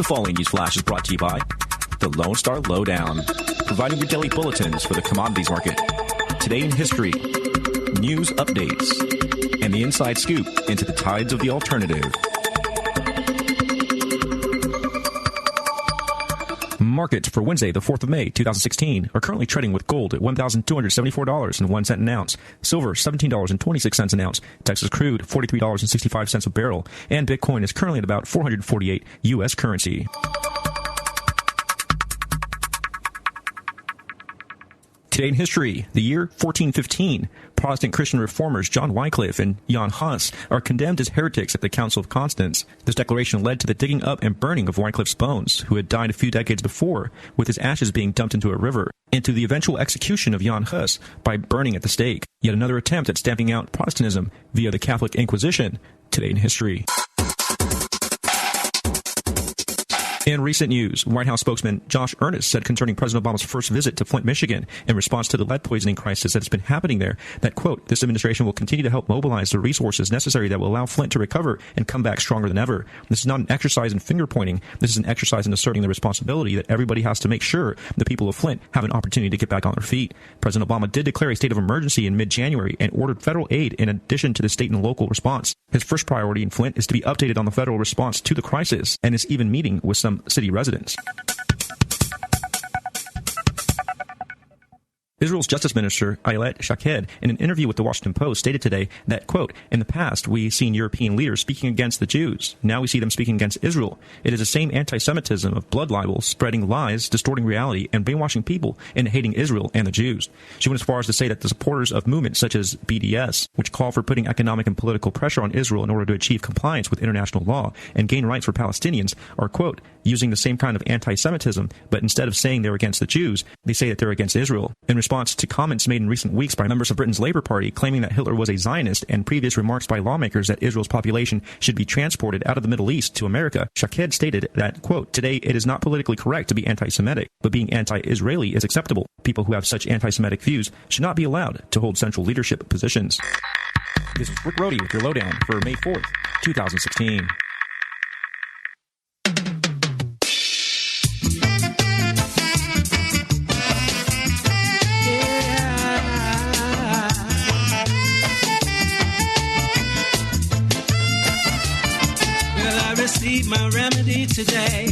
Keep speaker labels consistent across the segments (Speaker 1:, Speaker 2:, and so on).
Speaker 1: The following news flash is brought to you by the Lone Star Lowdown, providing your daily bulletins for the commodities market. Today in history, news updates, and the inside scoop into the tides of the alternative. Markets for Wednesday, the 4th of May, 2016, are currently trading with gold at $1,274.01 an ounce, silver $17.26 an ounce, Texas crude $43.65 a barrel, and Bitcoin is currently at about 448 U.S. currency. Today in history, the year 1415, Protestant Christian reformers John Wycliffe and Jan Hus are condemned as heretics at the Council of Constance. This declaration led to the digging up and burning of Wycliffe's bones, who had died a few decades before, with his ashes being dumped into a river, and to the eventual execution of Jan Hus by burning at the stake. Yet another attempt at stamping out Protestantism via the Catholic Inquisition. Today in history. In recent news, White House spokesman Josh Earnest said concerning President Obama's first visit to Flint, Michigan, in response to the lead poisoning crisis that has been happening there, that, quote, this administration will continue to help mobilize the resources necessary that will allow Flint to recover and come back stronger than ever. This is not an exercise in finger-pointing. This is an exercise in asserting the responsibility that everybody has to make sure the people of Flint have an opportunity to get back on their feet. President Obama did declare a state of emergency in mid-January and ordered federal aid in addition to the state and local response. His first priority in Flint is to be updated on the federal response to the crisis, and is even meeting with some city residents. Israel's Justice Minister, Ayelet Shaked, in an interview with the Washington Post, stated today that, quote, in the past, we've seen European leaders speaking against the Jews. Now we see them speaking against Israel. It is the same anti-Semitism of blood libel, spreading lies, distorting reality, and brainwashing people into hating Israel and the Jews. She went as far as to say that the supporters of movements such as BDS, which call for putting economic and political pressure on Israel in order to achieve compliance with international law and gain rights for Palestinians, are, quote, using the same kind of anti-Semitism, but instead of saying they're against the Jews, they say that they're against Israel. In response to comments made in recent weeks by members of Britain's Labour Party claiming that Hitler was a Zionist and previous remarks by lawmakers that Israel's population should be transported out of the Middle East to America, Shaked stated that, quote, today it is not politically correct to be anti-Semitic, but being anti-Israeli is acceptable. People who have such anti-Semitic views should not be allowed to hold central leadership positions. This is Rick Rohde with your lowdown for May 4th, 2016.
Speaker 2: Received my remedy today.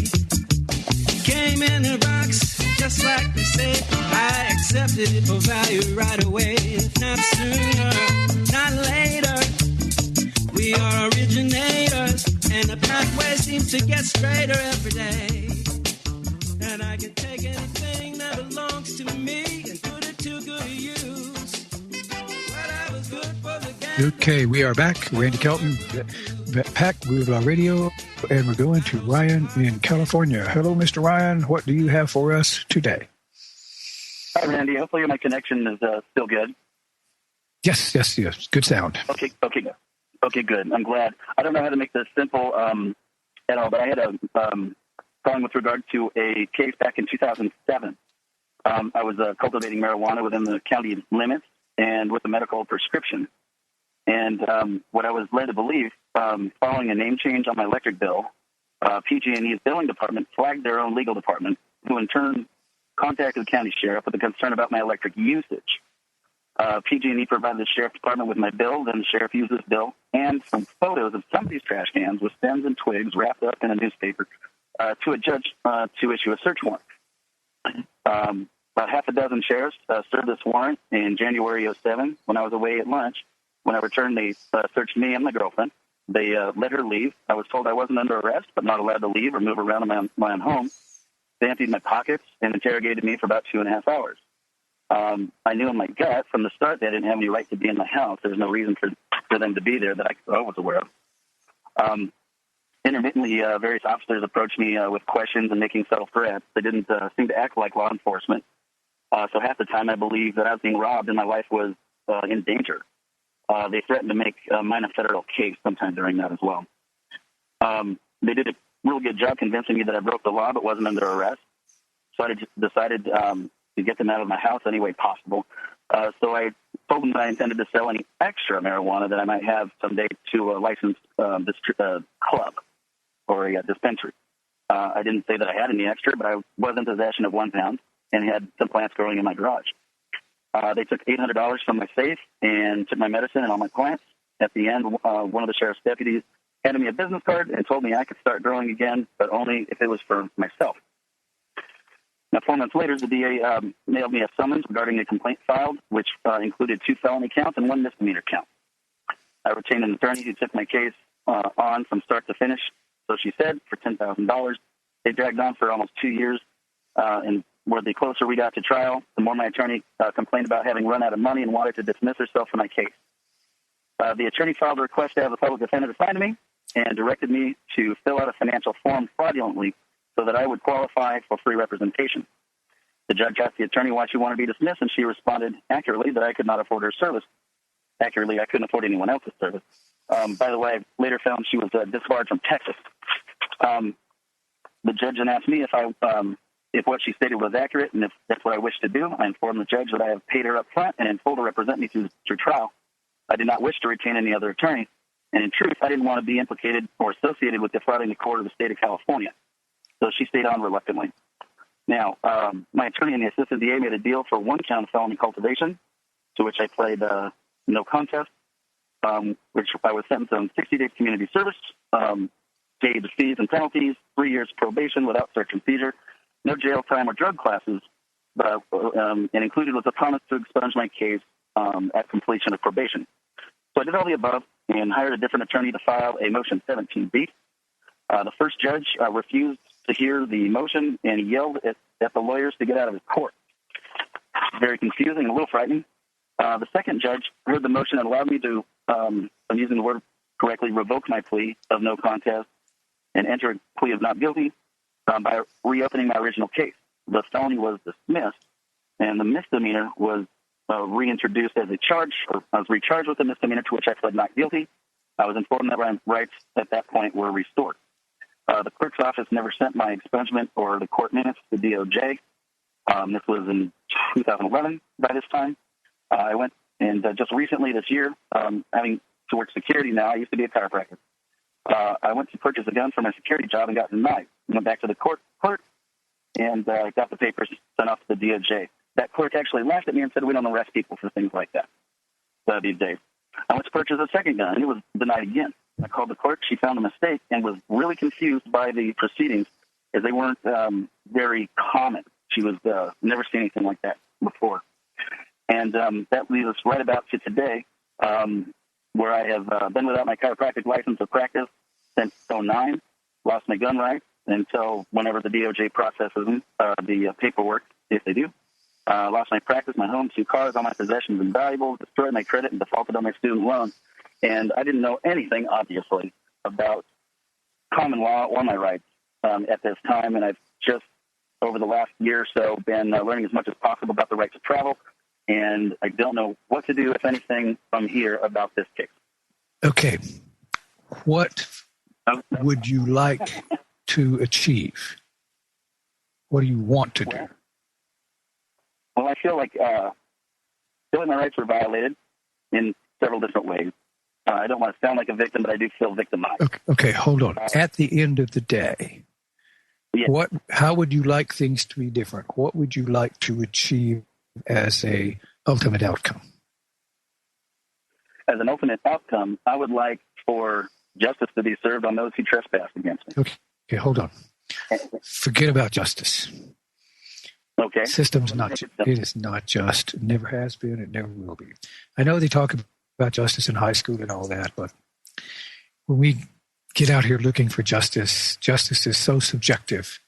Speaker 2: Came in a box, just like they say. I accepted it for value right away. If not sooner, not later. We are originators, and the pathway seems to get straighter every day. And I can take anything that belongs to me and put it to good use. Whatever's good for the game.
Speaker 3: Okay, we are back. Randy Kelton, Pack with our radio, and we're going to Ryan in California. Hello, Mr. Ryan. What do you have for us today?
Speaker 4: Hi, Randy. Hopefully my connection is still good.
Speaker 3: Yes. Good sound.
Speaker 4: Okay, good. I'm glad. I don't know how to make this simple at all, but I had a calling with regard to a case back in 2007. I was cultivating marijuana within the county limits and with a medical prescription. And what I was led to believe, following a name change on my electric bill, PG&E's billing department flagged their own legal department, who in turn contacted the county sheriff with a concern about my electric usage. PG&E provided the sheriff department with my bill, then the sheriff used this bill, and some photos of somebody's trash cans with stems and twigs wrapped up in a newspaper to a judge to issue a search warrant. About half a dozen sheriffs served this warrant in January of 2007 when I was away at lunch. When I returned, they searched me and my girlfriend. They let her leave. I was told I wasn't under arrest, but not allowed to leave or move around in my own home. They emptied my pockets and interrogated me for about 2.5 hours. I knew in my gut from the start they didn't have any right to be in my house. There was no reason for them to be there that I was aware of. Intermittently, various officers approached me with questions and making subtle threats. They didn't seem to act like law enforcement. So half the time I believed that I was being robbed and my life was in danger. They threatened to make mine a federal case sometime during that as well. They did a real good job convincing me that I broke the law but wasn't under arrest. So I just decided to get them out of my house any way possible. So I told them that I intended to sell any extra marijuana that I might have someday to a licensed club or a dispensary. I didn't say that I had any extra, but I was in possession of 1 pound and had some plants growing in my garage. They took $800 from my safe and took my medicine and all my plants. At the end, one of the sheriff's deputies handed me a business card and told me I could start growing again, but only if it was for myself. Now, 4 months later, the DA mailed me a summons regarding a complaint filed, which included 2 felony counts and 1 misdemeanor count. I retained an attorney who took my case on from start to finish, so she said, for $10,000. They dragged on for almost 2 years, and where the closer we got to trial, the more my attorney complained about having run out of money and wanted to dismiss herself from my case. The attorney filed a request to have a public defender assigned to me and directed me to fill out a financial form fraudulently so that I would qualify for free representation. The judge asked the attorney why she wanted to be dismissed, and she responded accurately that I could not afford her service. Accurately, I couldn't afford anyone else's service. By the way, I later found she was disbarred from Texas. The judge then asked me if what she stated was accurate and if that's what I wished to do. I informed the judge that I have paid her up front and in full to represent me through trial. I did not wish to retain any other attorney, and in truth, I didn't want to be implicated or associated with defrauding the court of the state of California. So she stayed on reluctantly. Now, my attorney and the assistant DA made a deal for 1 count of felony cultivation, to which I pled no contest, which I was sentenced on 60 days community service, paid the fees and penalties, 3 years probation without search and seizure, no jail time or drug classes, and included was a promise to expunge my case at completion of probation. So I did all the above and hired a different attorney to file a motion 17B. The first judge refused to hear the motion, and he yelled at the lawyers to get out of his court. Very confusing and a little frightening. The second judge heard the motion and allowed me to, I'm using the word correctly, revoke my plea of no contest and enter a plea of not guilty by reopening my original case. The felony was dismissed, and the misdemeanor was reintroduced as a charge, or I was recharged with a misdemeanor to which I pled not guilty. I was informed that my rights at that point were restored. The clerk's office never sent my expungement or the court minutes to the DOJ. This was in 2011 by this time. I went, and just recently this year, having to work security now, I used to be a chiropractor. I went to purchase a gun for my security job and got denied. Went back to the court and got the papers sent off to the DOJ. That clerk actually laughed at me and said, "We don't arrest people for things like that these days." I went to purchase a second gun, and it was denied again. I called the clerk. She found a mistake and was really confused by the proceedings, as they weren't very common. She was never seen anything like that before. And that leads us right about to today, where I have been without my chiropractic license of practice since 2009, lost my gun rights until whenever the DOJ processes them, the paperwork, if they do. Lost my practice, my home, 2 cars, all my possessions and valuables, destroyed my credit, and defaulted on my student loan. And I didn't know anything, obviously, about common law or my rights at this time. And I've just, over the last year or so, been learning as much as possible about the right to travel. And I don't know what to do, if anything, from here about this case.
Speaker 3: Okay. What would you like to achieve? What do you want to do?
Speaker 4: Well, I feel like my rights were violated in several different ways. I don't want to sound like a victim, but I do feel victimized.
Speaker 3: Okay, hold on. At the end of the day,
Speaker 4: yes.
Speaker 3: How would you like things to be different? What would you like to achieve as a ultimate outcome?
Speaker 4: As an ultimate outcome, I would like for justice to be served on those who trespass against me.
Speaker 3: Okay, hold on. Forget about justice.
Speaker 4: Okay.
Speaker 3: System's not. It is not just. It never has been. It never will be. I know they talk about justice in high school and all that, but when we get out here looking for justice, justice is so subjective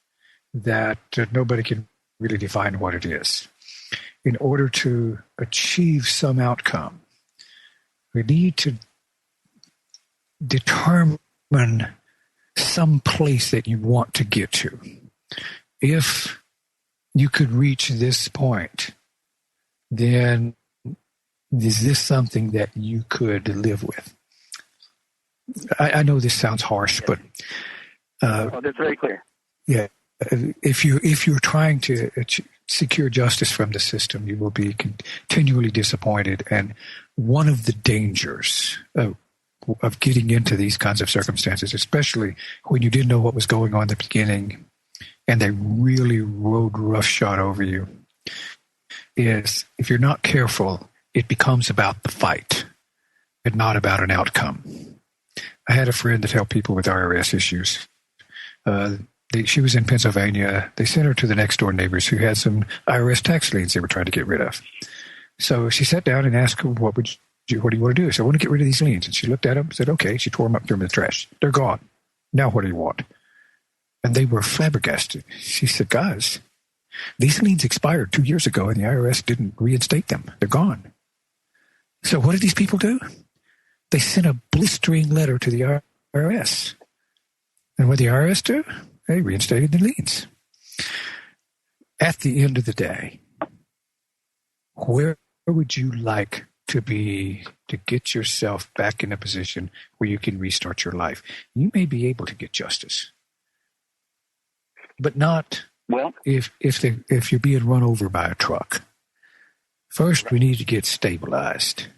Speaker 3: that nobody can really define what it is. In order to achieve some outcome, we need to determine some place that you want to get to. If you could reach this point, then is this something that you could live with? I know this sounds harsh, but
Speaker 4: that's very clear.
Speaker 3: Yeah, if you're trying to secure justice from the system, you will be continually disappointed. And one of the dangers, of getting into these kinds of circumstances, especially when you didn't know what was going on at the beginning and they really rode roughshod over you, is if you're not careful, it becomes about the fight and not about an outcome. I had a friend that helped people with IRS issues. She was in Pennsylvania. They sent her to the next door neighbors who had some IRS tax liens they were trying to get rid of. So she sat down and asked them, what do you want to do? I said, I want to get rid of these liens. And she looked at them and said, okay. She tore them up and threw them in the trash. They're gone. Now what do you want? And they were flabbergasted. She said, guys, these liens expired 2 years ago and the IRS didn't reinstate them. They're gone. So what did these people do? They sent a blistering letter to the IRS. And what did the IRS do? They reinstated the liens. At the end of the day, where would you like to be to get yourself back in a position where you can restart your life? You may be able to get justice, but not if you're being run over by a truck. First, we need to get stabilized.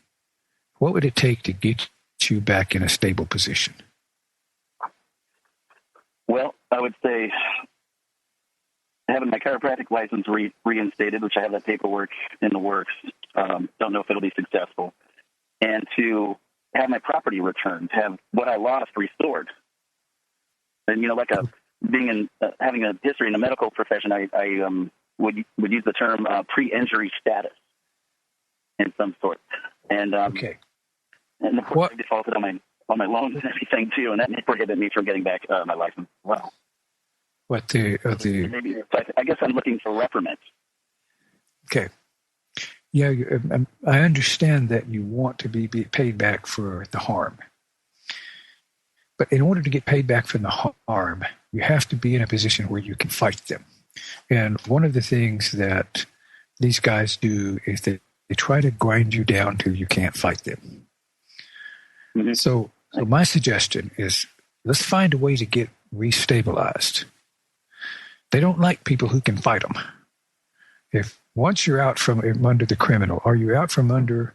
Speaker 3: What would it take to get you back in a stable position?
Speaker 4: Well, I would say having my chiropractic license reinstated, which I have that paperwork in the works. Don't know if it'll be successful. And to have my property returned, have what I lost restored. And, like having a history in the medical profession, I would use the term pre-injury status in some sort. And
Speaker 3: okay.
Speaker 4: And of course, I defaulted on my loans and everything too, and that may prohibit me from getting back my license as well.
Speaker 3: Maybe,
Speaker 4: I guess I'm looking for reprimand.
Speaker 3: Okay. Yeah, I understand that you want to be paid back for the harm. But in order to get paid back for the harm, you have to be in a position where you can fight them. And one of the things that these guys do is that they try to grind you down till you can't fight them. Mm-hmm. So my suggestion is let's find a way to get restabilized. They don't like people who can fight them. Once you're out from under the criminal, are you out from under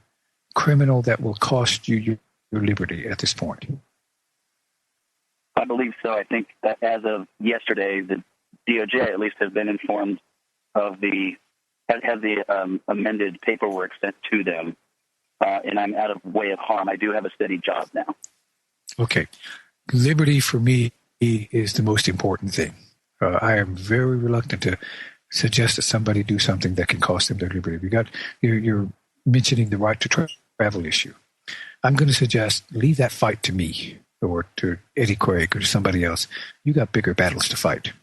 Speaker 3: criminal that will cost you your liberty at this point?
Speaker 4: I believe so. I think that as of yesterday, the DOJ at least has been informed of the amended paperwork sent to them, and I'm out of way of harm. I do have a steady job now. Okay.
Speaker 3: Liberty for me is the most important thing. I am very reluctant to suggest that somebody do something that can cost them their liberty. You're mentioning the right to travel issue. I'm going to suggest leave that fight to me or to Eddie Craig or to somebody else. You got bigger battles to fight.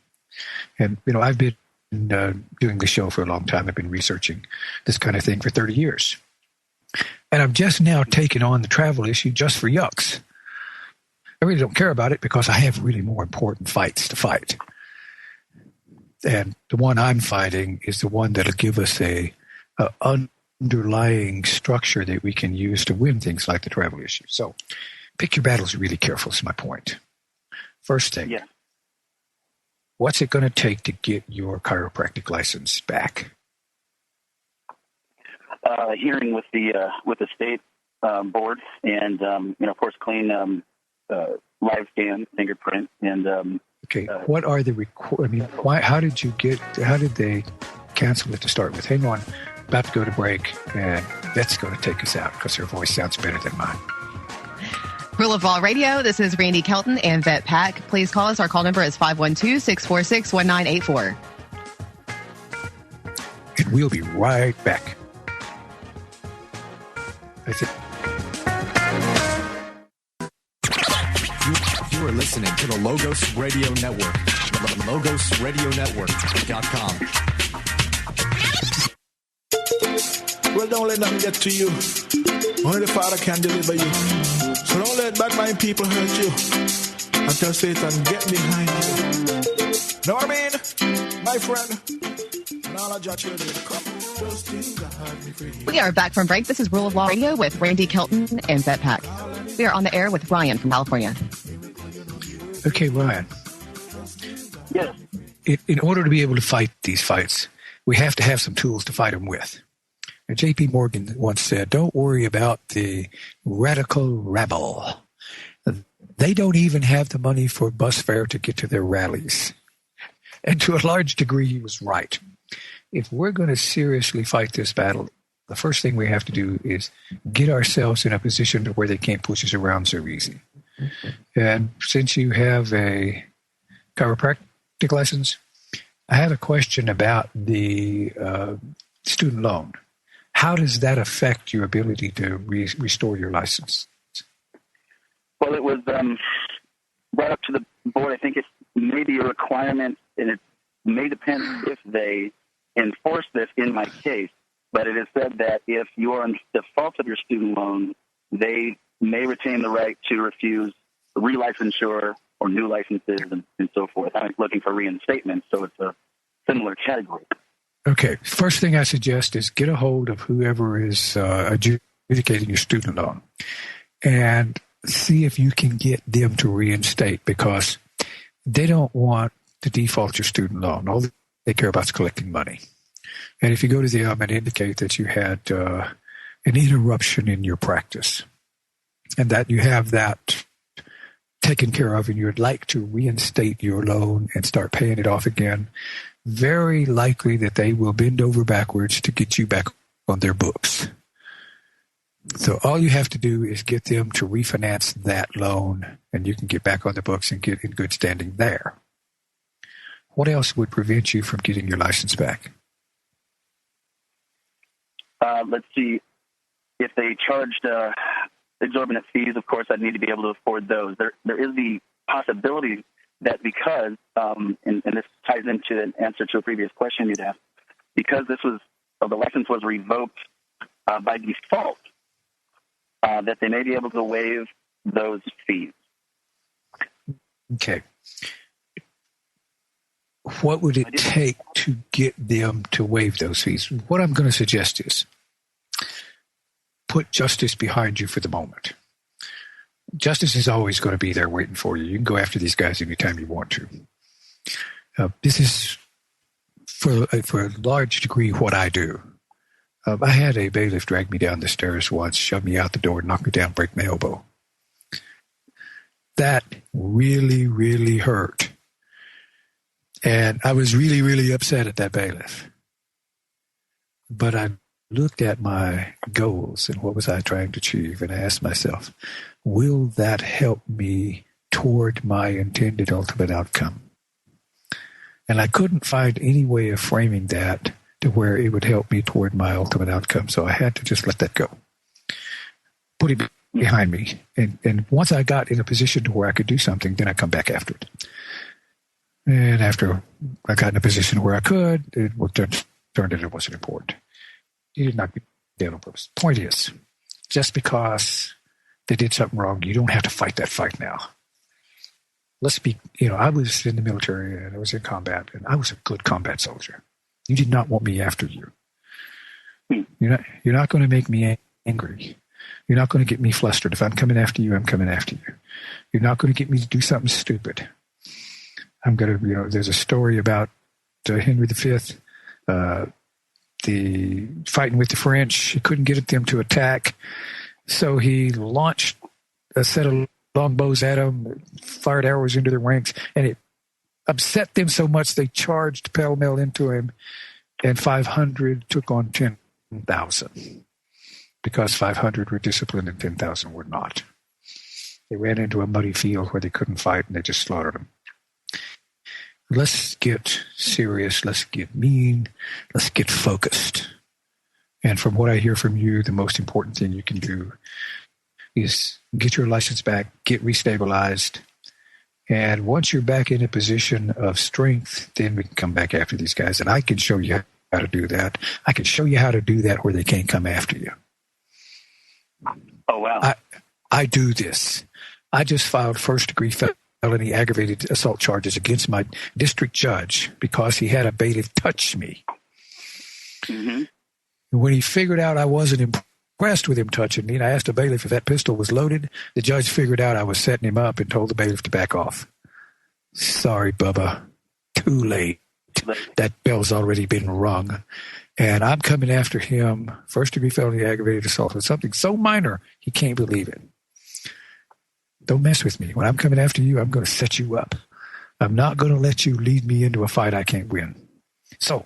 Speaker 3: And, I've been doing the show for a long time. I've been researching this kind of thing for 30 years. And I'm just now taking on the travel issue just for yucks. I really don't care about it because I have really more important fights to fight. And the one I'm fighting is the one that'll give us a underlying structure that we can use to win things like the travel issue. So pick your battles really careful is my point. First thing, what's it going to take to get your chiropractic license back?
Speaker 4: Hearing with the state board and, of course, clean live scan, fingerprint, and
Speaker 3: okay. What are the why? How did they cancel it to start with? Hang on, about to go to break, and that's going to take us out because her voice sounds better than mine.
Speaker 5: Rule of Law Radio. This is Randy Kelton and Vet Pack. Please call us. Our call number is 512-646-1984.
Speaker 3: And we'll be right back. That's it.
Speaker 6: You are listening to the Logos Radio Network. LogosRadioNetwork.com.
Speaker 7: Well, don't let them get to you. Only the Father can deliver you. So don't let bad mind people hurt you. And tell Satan, get behind you. Know what I mean? My friend.
Speaker 5: We are back from break. This is Rule of Law Radio with Randy Kelton and Vet Pack. We are on the air with Ryan from California.
Speaker 3: Okay, Ryan.
Speaker 4: Yes.
Speaker 3: In order to be able to fight these fights, we have to have some tools to fight them with. And J.P. Morgan once said, don't worry about the radical rebel. They don't even have the money for bus fare to get to their rallies. And to a large degree, he was right. If we're going to seriously fight this battle, the first thing we have to do is get ourselves in a position to where they can't push us around so easy. And since you have a chiropractic license, I have a question about the student loan. How does that affect your ability to restore your license?
Speaker 4: Well, it was brought up to the board. I think it's maybe a requirement, and it may depend if they enforce this in my case. But it is said that if you are in default of your student loan, they may retain the right to refuse relicensure or new licenses and so forth. I'm looking for reinstatement, so it's a similar category.
Speaker 3: Okay. First thing I suggest is get a hold of whoever is adjudicating your student loan and see if you can get them to reinstate, because they don't want to default your student loan. All they care about is collecting money. And if you go to them and indicate that you had an interruption in your practice and that you have that taken care of and you'd like to reinstate your loan and start paying it off again, very likely that they will bend over backwards to get you back on their books. So all you have to do is get them to refinance that loan, and you can get back on the books and get in good standing there. What else would prevent you from getting your license back?
Speaker 4: Let's see. If they charged exorbitant fees, of course, I'd need to be able to afford those. There is the possibility that because, and this ties into an answer to a previous question you'd asked, because the license was revoked by default, that they may be able to waive those fees.
Speaker 3: Okay. What would it take to get them to waive those fees? What I'm going to suggest is put justice behind you for the moment. Justice is always going to be there waiting for you. You can go after these guys anytime you want to. This is, for a large degree, what I do. I had a bailiff drag me down the stairs once, shove me out the door, knock me down, break my elbow. That really, really hurt. And I was really, really upset at that bailiff. But I looked at my goals and what was I trying to achieve, and I asked myself, will that help me toward my intended ultimate outcome? And I couldn't find any way of framing that to where it would help me toward my ultimate outcome. So I had to just let that go. Put it behind me. And once I got in a position to where I could do something, then I come back after it. And after I got in a position where I could, it turned out it wasn't important. He did not get down on purpose. Point is, just because they did something wrong, you don't have to fight that fight now. Let's be, I was in the military and I was in combat, and I was a good combat soldier. You did not want me after you. You're not going to make me angry. You're not going to get me flustered. If I'm coming after you, I'm coming after you. You're not going to get me to do something stupid. I'm going to, there's a story about Henry V, the fighting with the French. He couldn't get them to attack, so he launched a set of longbows at them, fired arrows into their ranks, and it upset them so much they charged pell-mell into him, and 500 took on 10,000 because 500 were disciplined and 10,000 were not. They ran into a muddy field where they couldn't fight, and they just slaughtered them. Let's get serious. Let's get mean. Let's get focused. And from what I hear from you, the most important thing you can do is get your license back, get restabilized. And once you're back in a position of strength, then we can come back after these guys. And I can show you how to do that. I can show you how to do that where they can't come after you.
Speaker 4: Oh, wow.
Speaker 3: I do this. I just filed first-degree felony aggravated assault charges against my district judge because he had a bailiff touch me.
Speaker 4: Mm-hmm.
Speaker 3: When he figured out I wasn't impressed with him touching me, and I asked the bailiff if that pistol was loaded, the judge figured out I was setting him up and told the bailiff to back off. Sorry, Bubba. Too late. That bell's already been rung. And I'm coming after him, first-degree felony aggravated assault, with something so minor he can't believe it. Don't mess with me. When I'm coming after you, I'm going to set you up. I'm not going to let you lead me into a fight I can't win. So,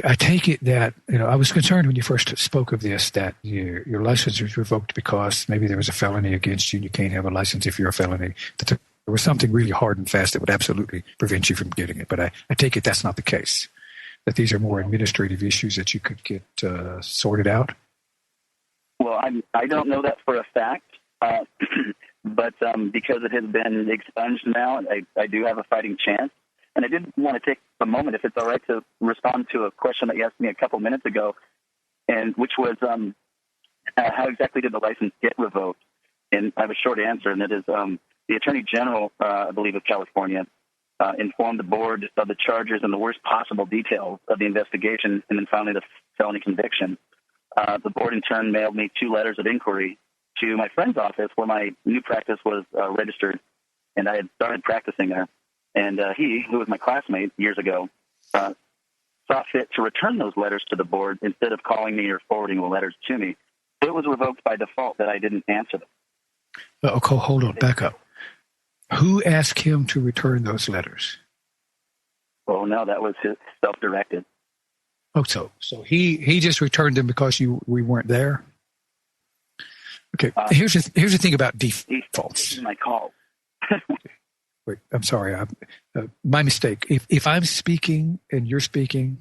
Speaker 3: I take it that, I was concerned when you first spoke of this that your license was revoked because maybe there was a felony against you and you can't have a license if you're a felony. That there was something really hard and fast that would absolutely prevent you from getting it. But I take it that's not the case, that these are more administrative issues that you could get sorted out.
Speaker 4: Well, I don't know that for a fact, but because it has been expunged now, I do have a fighting chance. And I did want to take a moment, if it's all right, to respond to a question that you asked me a couple minutes ago, and which was how exactly did the license get revoked? And I have a short answer, and it is the Attorney General, I believe, of California, informed the board of the charges and the worst possible details of the investigation, and then finally the felony conviction. The board, in turn, mailed me 2 letters of inquiry to my friend's office where my new practice was registered, and I had started practicing there. And he, who was my classmate years ago, saw fit to return those letters to the board instead of calling me or forwarding the letters to me. So it was revoked by default that I didn't answer them.
Speaker 3: Okay, hold on, back up. Who asked him to return those letters?
Speaker 4: Oh, no, that was his self-directed.
Speaker 3: Oh, so he just returned them because we weren't there? Okay, here's the thing about defaults.
Speaker 4: My call.
Speaker 3: Wait, I'm sorry. My mistake. If I'm speaking and you're speaking,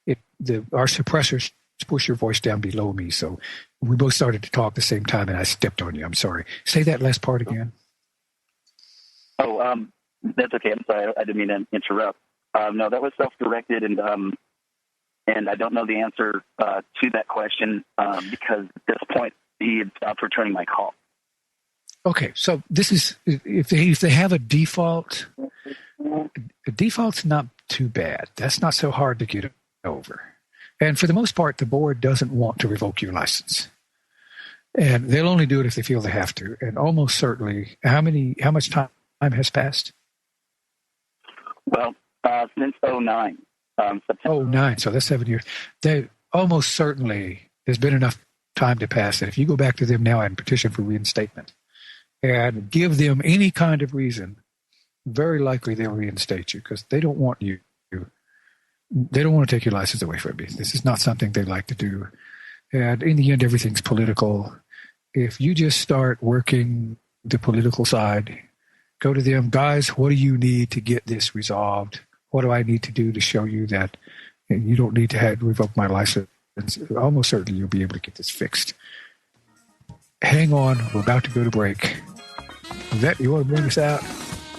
Speaker 3: our suppressors push your voice down below me. So we both started to talk at the same time, and I stepped on you. I'm sorry. Say that last part again.
Speaker 4: Oh, that's okay. I'm sorry. I didn't mean to interrupt. No, that was self-directed, and I don't know the answer to that question because at this point he had stopped returning my call.
Speaker 3: Okay, so this is if they have a default's not too bad. That's not so hard to get over. And for the most part, the board doesn't want to revoke your license. And they'll only do it if they feel they have to. And almost certainly, how much time has passed?
Speaker 4: Well, since 2009. September.
Speaker 3: 2009, so that's 7 years. They almost certainly, there's been enough time to pass that if you go back to them now and petition for reinstatement, and give them any kind of reason, very likely they'll reinstate you because they don't want you. They don't want to take your license away from you. This is not something they like to do. And in the end, everything's political. If you just start working the political side, go to them, guys, what do you need to get this resolved? What do I need to do to show you that you don't need to revoke my license? Almost certainly you'll be able to get this fixed. Hang on. We're about to go to break. Yvette, you want to bring us out?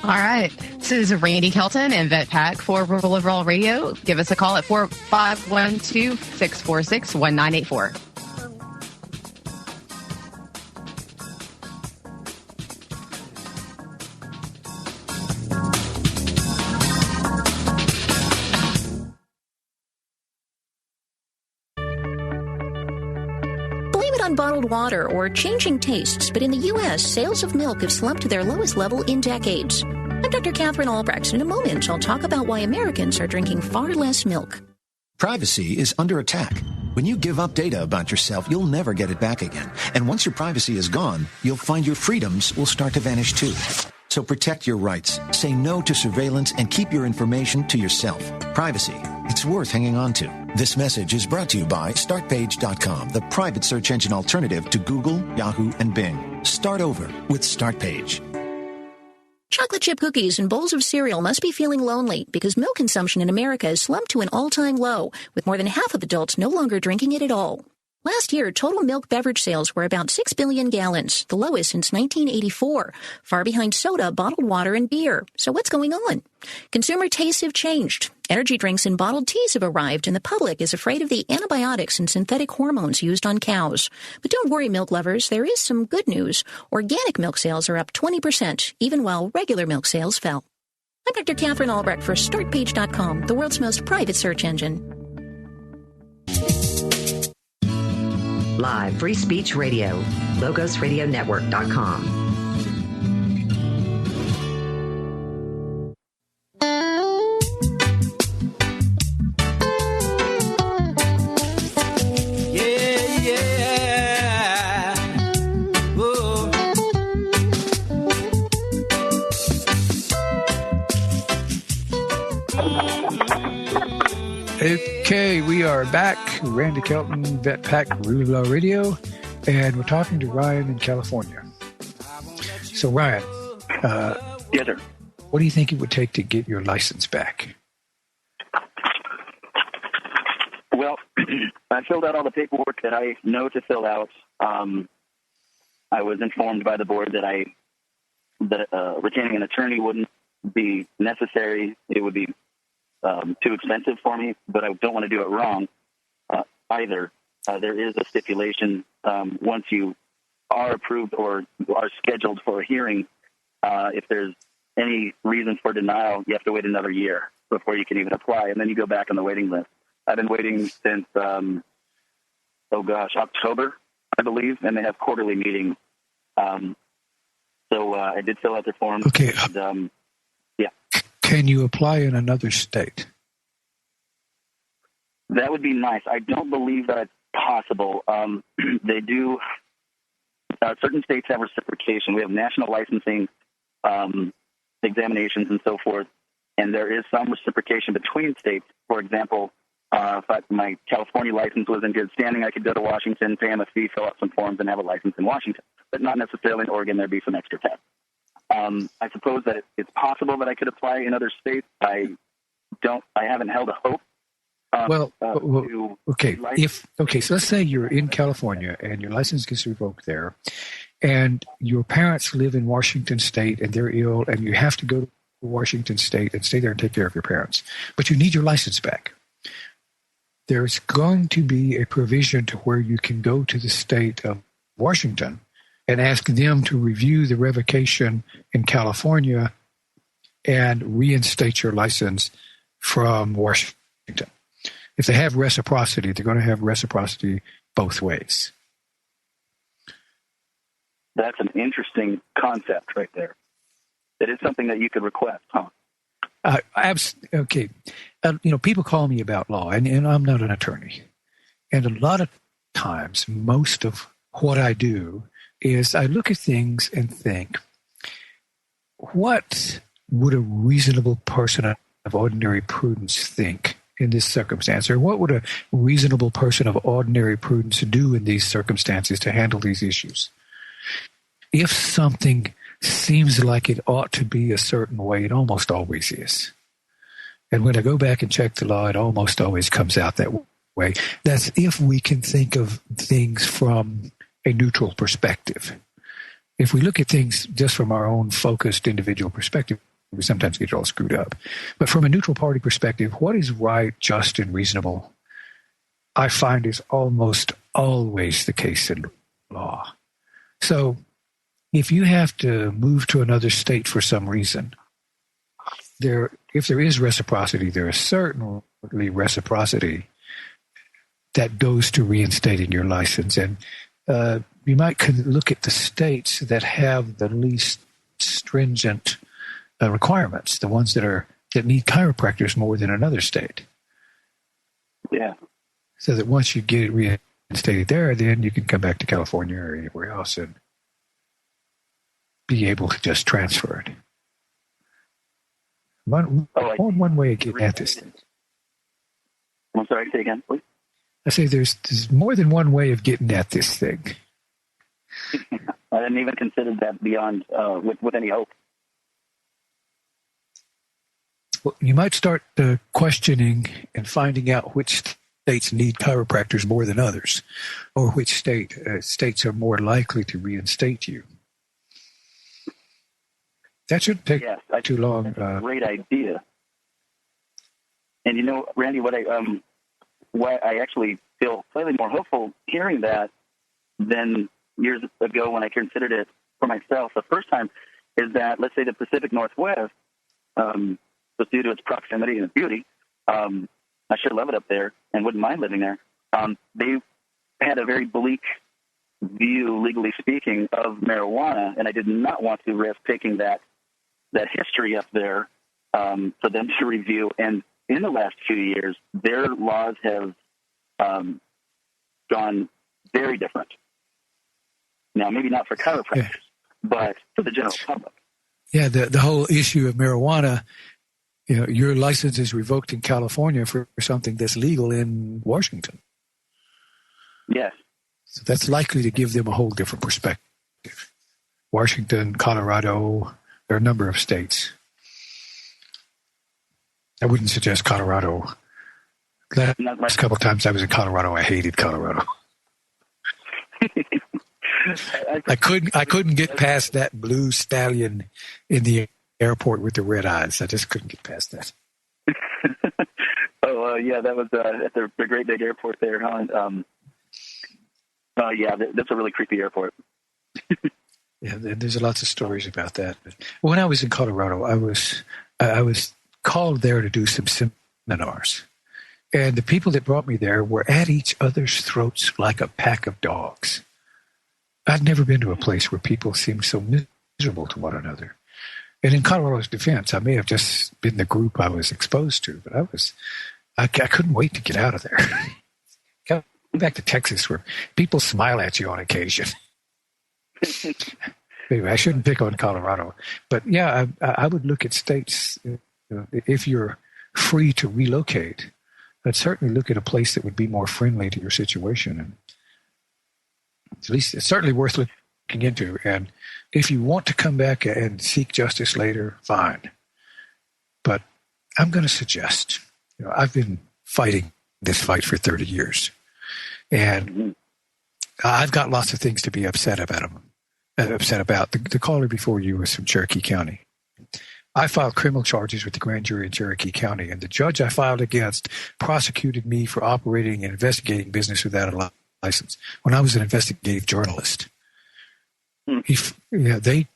Speaker 5: All right. This is Randy Kelton and Vet Pack for Rural of Raw Radio. Give us a call at 512-646-1984.
Speaker 8: Bottled water or changing tastes, but in the U.S., sales of milk have slumped to their lowest level in decades. I'm Dr. Catherine Albrecht. In a moment, I'll talk about why Americans are drinking far less milk.
Speaker 9: Privacy is under attack. When you give up data about yourself, you'll never get it back again. And once your privacy is gone, you'll find your freedoms will start to vanish too. So protect your rights, say no to surveillance, and keep your information to yourself. Privacy, it's worth hanging on to. This message is brought to you by StartPage.com, the private search engine alternative to Google, Yahoo, and Bing. Start over with StartPage.
Speaker 8: Chocolate chip cookies and bowls of cereal must be feeling lonely because milk consumption in America has slumped to an all-time low, with more than half of adults no longer drinking it at all. Last year, total milk beverage sales were about 6 billion gallons, the lowest since 1984, far behind soda, bottled water, and beer. So what's going on? Consumer tastes have changed. Energy drinks and bottled teas have arrived, and the public is afraid of the antibiotics and synthetic hormones used on cows. But don't worry, milk lovers, there is some good news. Organic milk sales are up 20%, even while regular milk sales fell. I'm Dr. Catherine Albrecht for StartPage.com, the world's most private search engine.
Speaker 10: Live Free Speech Radio, LogosRadioNetwork.com.
Speaker 2: Yeah, yeah. Whoa.
Speaker 3: Okay, we are back. Randy Kelton, Vet Pack, Rule of Law Radio, and we're talking to Ryan in California. So, Ryan,
Speaker 4: yes, sir.
Speaker 3: What do you think it would take to get your license back?
Speaker 4: Well, I filled out all the paperwork that I know to fill out. I was informed by the board that retaining an attorney wouldn't be necessary. It would be too expensive for me, but I don't want to do it wrong either. There is a stipulation once you are approved or are scheduled for a hearing, if there's any reason for denial, you have to wait another year before you can even apply, and then you go back on the waiting list. I've been waiting since, October, I believe, and they have quarterly meetings. So I did fill out their forms.
Speaker 3: Okay.
Speaker 4: And,
Speaker 3: Can you apply in another state?
Speaker 4: That would be nice. I don't believe that it's possible. They do. Certain states have reciprocation. We have national licensing examinations and so forth, and there is some reciprocation between states. For example, if my California license was in good standing, I could go to Washington, pay them a fee, fill out some forms, and have a license in Washington. But not necessarily in Oregon. There'd be some extra tests. I suppose that it's possible that I could apply in other states. I haven't held a hope.
Speaker 3: Okay. So let's say you're in California and your license gets revoked there, and your parents live in Washington State and they're ill, and you have to go to Washington State and stay there and take care of your parents, but you need your license back. There's going to be a provision to where you can go to the state of Washington and ask them to review the revocation in California and reinstate your license from Washington. If they have reciprocity, they're going to have reciprocity both ways.
Speaker 4: That's an interesting concept right there. It is something that you could request, huh?
Speaker 3: Okay. People call me about law, and I'm not an attorney. And a lot of times, most of what I do is I look at things and think, what would a reasonable person of ordinary prudence think in this circumstance? Or what would a reasonable person of ordinary prudence do in these circumstances to handle these issues? If something seems like it ought to be a certain way, it almost always is. And when I go back and check the law, it almost always comes out that way. That's if we can think of things from a neutral perspective. If we look at things just from our own focused individual perspective, we sometimes get it all screwed up. But from a neutral party perspective, what is right, just, and reasonable, I find is almost always the case in law. So if you have to move to another state for some reason, if there is reciprocity, there is certainly reciprocity that goes to reinstating your license. And you might look at the states that have the least stringent requirements, the ones that need chiropractors more than another state.
Speaker 4: Yeah.
Speaker 3: So that once you get it reinstated there, then you can come back to California or anywhere else and be able to just transfer it. One way of getting at this thing.
Speaker 4: I'm sorry, say again, please.
Speaker 3: I say there's more than one way of getting at this thing.
Speaker 4: I didn't even consider that beyond with any hope.
Speaker 3: Well, you might start questioning and finding out which states need chiropractors more than others, or which states are more likely to reinstate you. That shouldn't take too long.
Speaker 4: That's a great idea. And Randy, why I actually feel slightly more hopeful hearing that than years ago when I considered it for myself the first time is that, let's say, the Pacific Northwest, just due to its proximity and its beauty, I sure love it up there and wouldn't mind living there. They had a very bleak view, legally speaking, of marijuana, and I did not want to risk taking that history up there for them to review. And in the last few years, their laws have gone very different. Now, maybe not for chiropractors, but for the general public.
Speaker 3: Yeah, the whole issue of marijuana your license is revoked in California for something that's legal in Washington.
Speaker 4: Yes.
Speaker 3: So that's likely to give them a whole different perspective. Washington, Colorado, there are a number of states. I wouldn't suggest Colorado. Last couple of times I was in Colorado, I hated Colorado. I couldn't get past that blue stallion in the airport with the red eyes. I just couldn't get past that.
Speaker 4: Yeah, that was at the Great Big Airport there, huh? Yeah, that's a really creepy airport.
Speaker 3: Yeah, there's lots of stories about that. When I was in Colorado, I was called there to do some seminars. And the people that brought me there were at each other's throats like a pack of dogs. I'd never been to a place where people seemed so miserable to one another. And in Colorado's defense, I may have just been the group I was exposed to, but I couldn't wait to get out of there. Come back to Texas where people smile at you on occasion. Anyway, I shouldn't pick on Colorado. But yeah, I would look at states, if you're free to relocate, I'd certainly look at a place that would be more friendly to your situation. And at least it's certainly worth looking into. And if you want to come back and seek justice later, fine. But I'm going to suggest, I've been fighting this fight for 30 years. And I've got lots of things to be upset about. The caller before you was from Cherokee County. I filed criminal charges with the grand jury in Cherokee County, and the judge I filed against prosecuted me for operating an investigating business without a license when I was an investigative journalist. They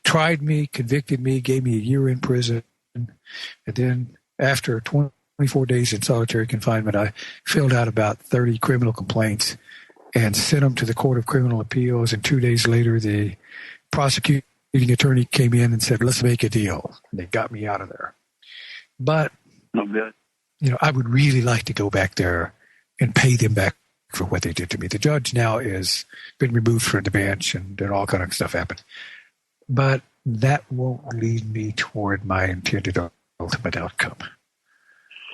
Speaker 3: tried me, convicted me, gave me a year in prison, and then after 24 days in solitary confinement, I filled out about 30 criminal complaints and sent them to the Court of Criminal Appeals, and 2 days later the prosecuting attorney came in and said, let's make a deal. And they got me out of there. But, I would really like to go back there and pay them back for what they did to me. The judge now is been removed from the bench and all kind of stuff happened. But that won't lead me toward my intended ultimate outcome.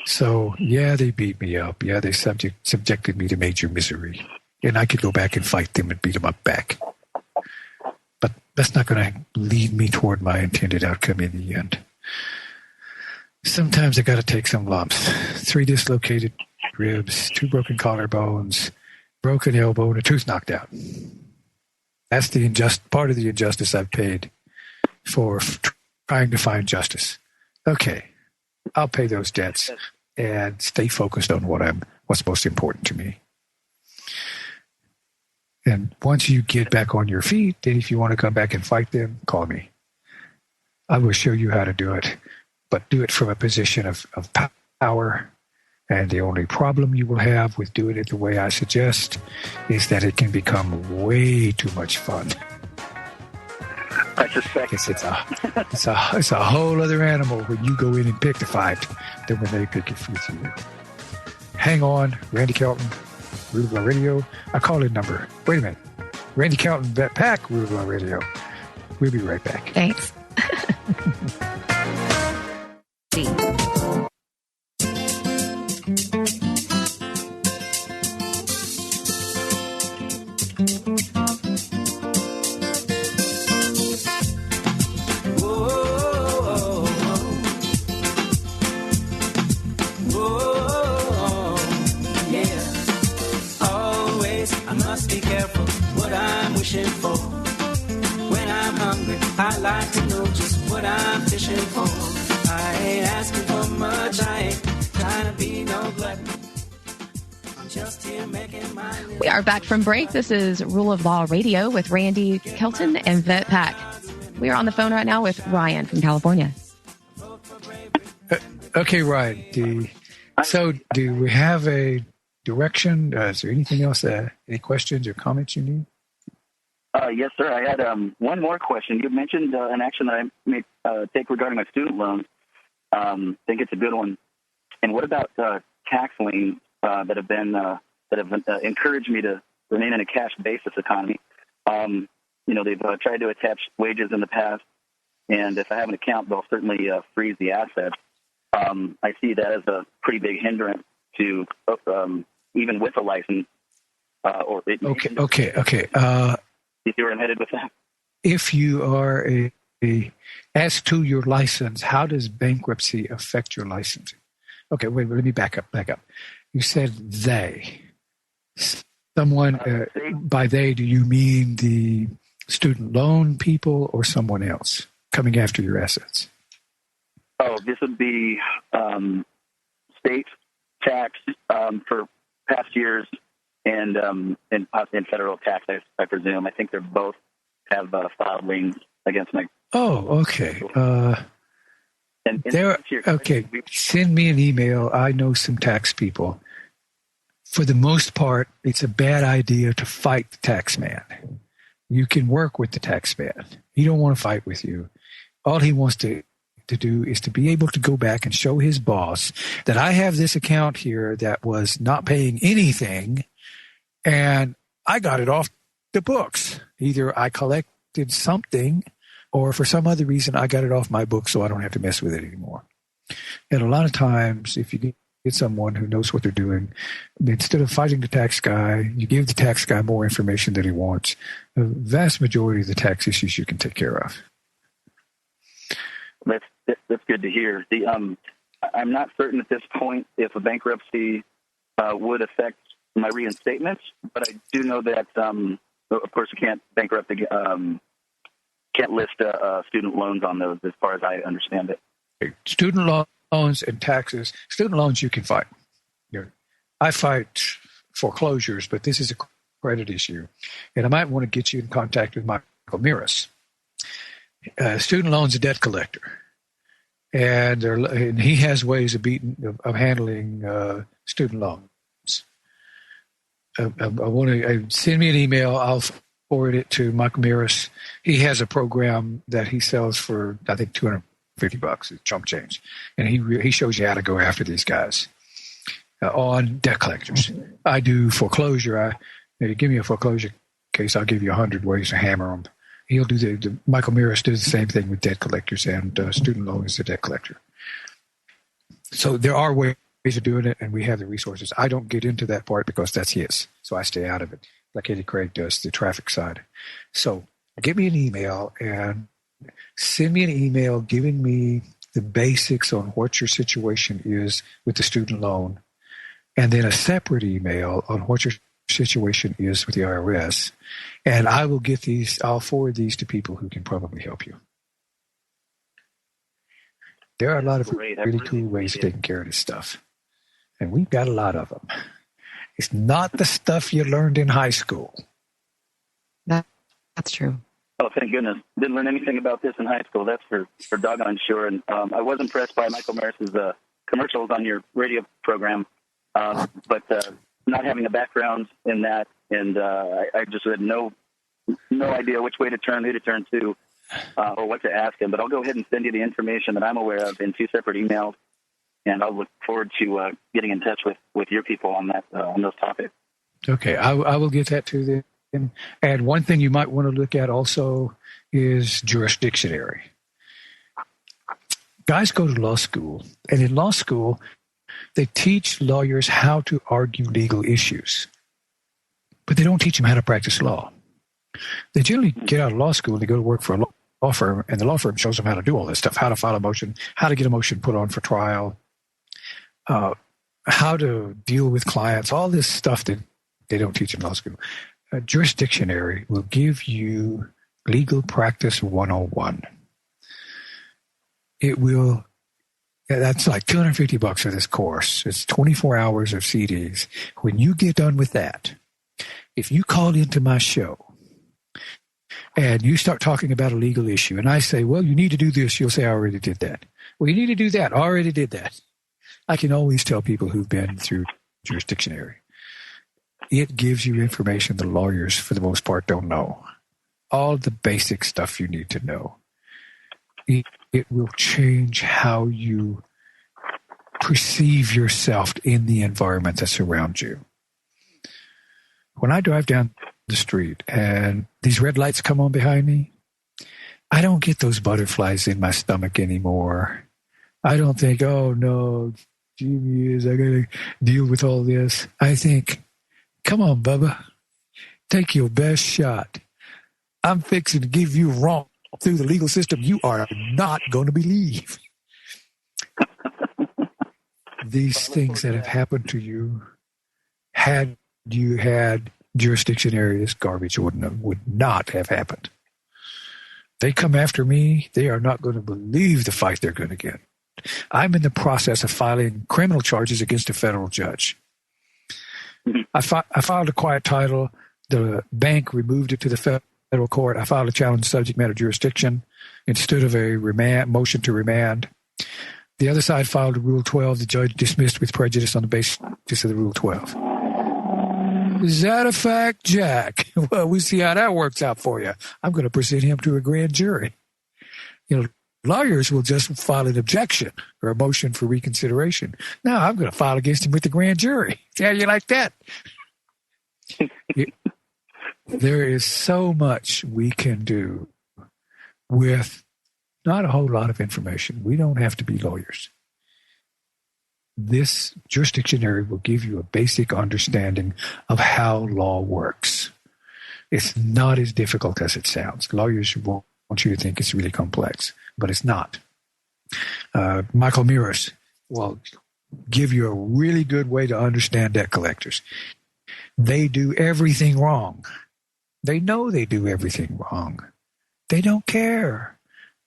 Speaker 3: So, yeah, they beat me up. Yeah, they subjected me to major misery. And I could go back and fight them and beat them up back. But that's not going to lead me toward my intended outcome in the end. Sometimes I got to take some lumps. 3 dislocated ribs, 2 broken collarbones, broken elbow, and a tooth knocked out. That's the part of the injustice I've paid for trying to find justice. Okay, I'll pay those debts and stay focused on what's most important to me. And once you get back on your feet, then if you want to come back and fight them, call me. I will show you how to do it, but do it from a position of power. And the only problem you will have with doing it the way I suggest is that it can become way too much fun.
Speaker 4: I suspect
Speaker 3: it's a whole other animal when you go in and pick the fight than when they pick it with you. Hang on, Randy Kelton. Rule of Law Radio. I call in number. Wait a minute. Randy Kelton, Vet Pack, Rule of Law Radio. We'll be right back.
Speaker 5: Thanks.
Speaker 2: I like to know just what I'm fishing for. I ain't asking for much. I ain't trying to be no glutton. I'm just here making my living.
Speaker 5: We are back from break. This is Rule of Law Radio with Randy Kelton and Vet Pack. We are on the phone right now with Ryan from California.
Speaker 3: Okay, Ryan. So do we have a direction? Is there anything else? Any questions or comments you need?
Speaker 4: Yes, sir. I had one more question. You mentioned an action that I may take regarding my student loans. I think it's a good one. And what about tax liens that have encouraged me to remain in a cash basis economy? They've tried to attach wages in the past, and if I have an account, they'll certainly freeze the assets. I see that as a pretty big hindrance to even with a license.
Speaker 3: Okay.
Speaker 4: If you were headed with that.
Speaker 3: If you are as to your license, how does bankruptcy affect your licensing? Okay, wait, let me back up. You said they. Someone, by they, do you mean the student loan people or someone else coming after your assets?
Speaker 4: Oh, this would be state tax for past years and federal tax, I presume. I think they both have filed liens against my.
Speaker 3: Oh, okay. Send me an email. I know some tax people. For the most part, it's a bad idea to fight the tax man. You can work with the tax man. He don't want to fight with you. All he wants to do is to be able to go back and show his boss that I have this account here that was not paying anything, and I got it off the books. Either I collected something, or for some other reason, I got it off my books so I don't have to mess with it anymore. And a lot of times, if you get someone who knows what they're doing, instead of fighting the tax guy, you give the tax guy more information that he wants. The vast majority of the tax issues you can take care of.
Speaker 4: That's good to hear. I'm not certain at this point if a bankruptcy would affect my reinstatements, but I do know that, of course, you can't bankrupt, can't list student loans on those, as far as I understand it.
Speaker 3: Student loans and taxes. Student loans you can fight. I fight foreclosures, but this is a credit issue, and I might want to get you in contact with Michael Miras. Student loans a debt collector, and he has ways of handling student loans. I want to send me an email. I'll forward it to Michael Miras. He has a program that he sells for, I think, $250. It's chump change, and he shows you how to go after these guys on debt collectors. I do foreclosure. You give me a foreclosure case, I'll give you 100 ways to hammer them. He'll do Michael Miras does the same thing with debt collectors, and student loan is a debt collector. So there are ways of doing it, and we have the resources. I don't get into that part because that's his, so I stay out of it, like Eddie Craig does, the traffic side. So give me an email and send me an email giving me the basics on what your situation is with the student loan, and then a separate email on what your situation is with the IRS, and I will get these. I'll forward these to people who can probably help you. There are a lot of really cool ways of taking care of this stuff, and we've got a lot of them. It's not the stuff you learned in high school.
Speaker 5: That's true.
Speaker 4: Oh, thank goodness. Didn't learn anything about this in high school. That's for doggone sure. And I was impressed by Michael Miras' commercials on your radio program, but not having a background in that, and I just had no idea which way to turn, who to turn to, or what to ask him. But I'll go ahead and send you the information that I'm aware of in 2 separate emails, and I'll look forward to getting in touch with your people on that on those topics.
Speaker 3: Okay, I will get that to them. And one thing you might want to look at also is jurisdictionary. Guys go to law school, and in law school, they teach lawyers how to argue legal issues, but they don't teach them how to practice law. They generally get out of law school and they go to work for a law firm, and the law firm shows them how to do all this stuff, how to file a motion, how to get a motion put on for trial, how to deal with clients, all this stuff that they don't teach in law school. Jurisdictionary will give you legal practice 101. It will. That's like $250 for this course. It's 24 hours of CDs. When you get done with that, if you call into my show and you start talking about a legal issue, and I say, well, you need to do this, you'll say, I already did that. Well, you need to do that. I already did that. I can always tell people who've been through jurisdictionary. It gives you information the lawyers, for the most part, don't know. All the basic stuff you need to know. It will change how you perceive yourself in the environment that's around you. When I drive down the street and these red lights come on behind me, I don't get those butterflies in my stomach anymore. I don't think, oh no, Jimmy I got to deal with all this. I think, come on, Bubba, take your best shot. I'm fixing to give you wrong through the legal system you are not going to believe. These things that have happened to you, had you had jurisdiction areas, garbage would not have happened. They come after me, they are not going to believe the fight they're going to get. I'm in the process of filing criminal charges against a federal judge. I filed a quiet title. The bank removed it to the federal court. I filed a challenge to subject matter jurisdiction instead of a motion to remand. The other side filed a Rule 12. The judge dismissed with prejudice on the basis of the Rule 12. Is that a fact, Jack? Well, we'll see how that works out for you. I'm going to present him to a grand jury. Lawyers will just file an objection or a motion for reconsideration. Now I'm going to file against him with the grand jury. See how you like that? There is so much we can do with not a whole lot of information. We don't have to be lawyers. This jurisdiction area will give you a basic understanding of how law works. It's not as difficult as it sounds. Lawyers want you to think it's really complex, but it's not. Michael Mears will give you a really good way to understand debt collectors. They do everything wrong. They know they do everything wrong. They don't care.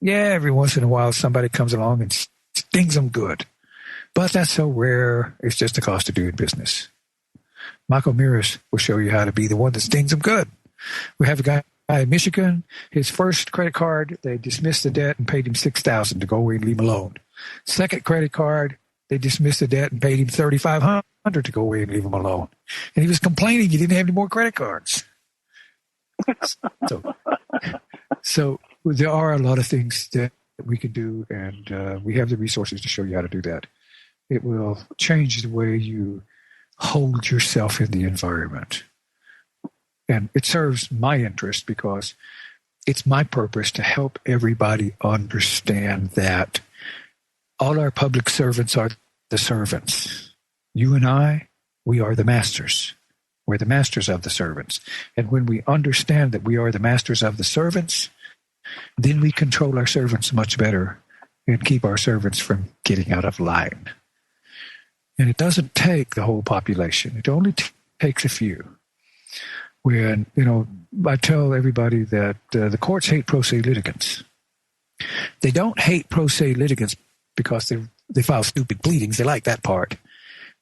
Speaker 3: Yeah, every once in a while somebody comes along and stings them good. But that's so rare, it's just the cost of doing business. Michael Mears will show you how to be the one that stings them good. We have a guy in Michigan, his first credit card, they dismissed the debt and paid him $6,000 to go away and leave him alone. Second credit card, they dismissed the debt and paid him $3,500 to go away and leave him alone. And he was complaining he didn't have any more credit cards. So there are a lot of things that we can do, and we have the resources to show you how to do that. It will change the way you hold yourself in the environment. And it serves my interest because it's my purpose to help everybody understand that all our public servants are the servants. You and I, we are the masters. We're the masters of the servants. And when we understand that we are the masters of the servants, then we control our servants much better and keep our servants from getting out of line. And it doesn't take the whole population. It only takes a few. When, I tell everybody that the courts hate pro se litigants. They don't hate pro se litigants because they file stupid pleadings. They like that part.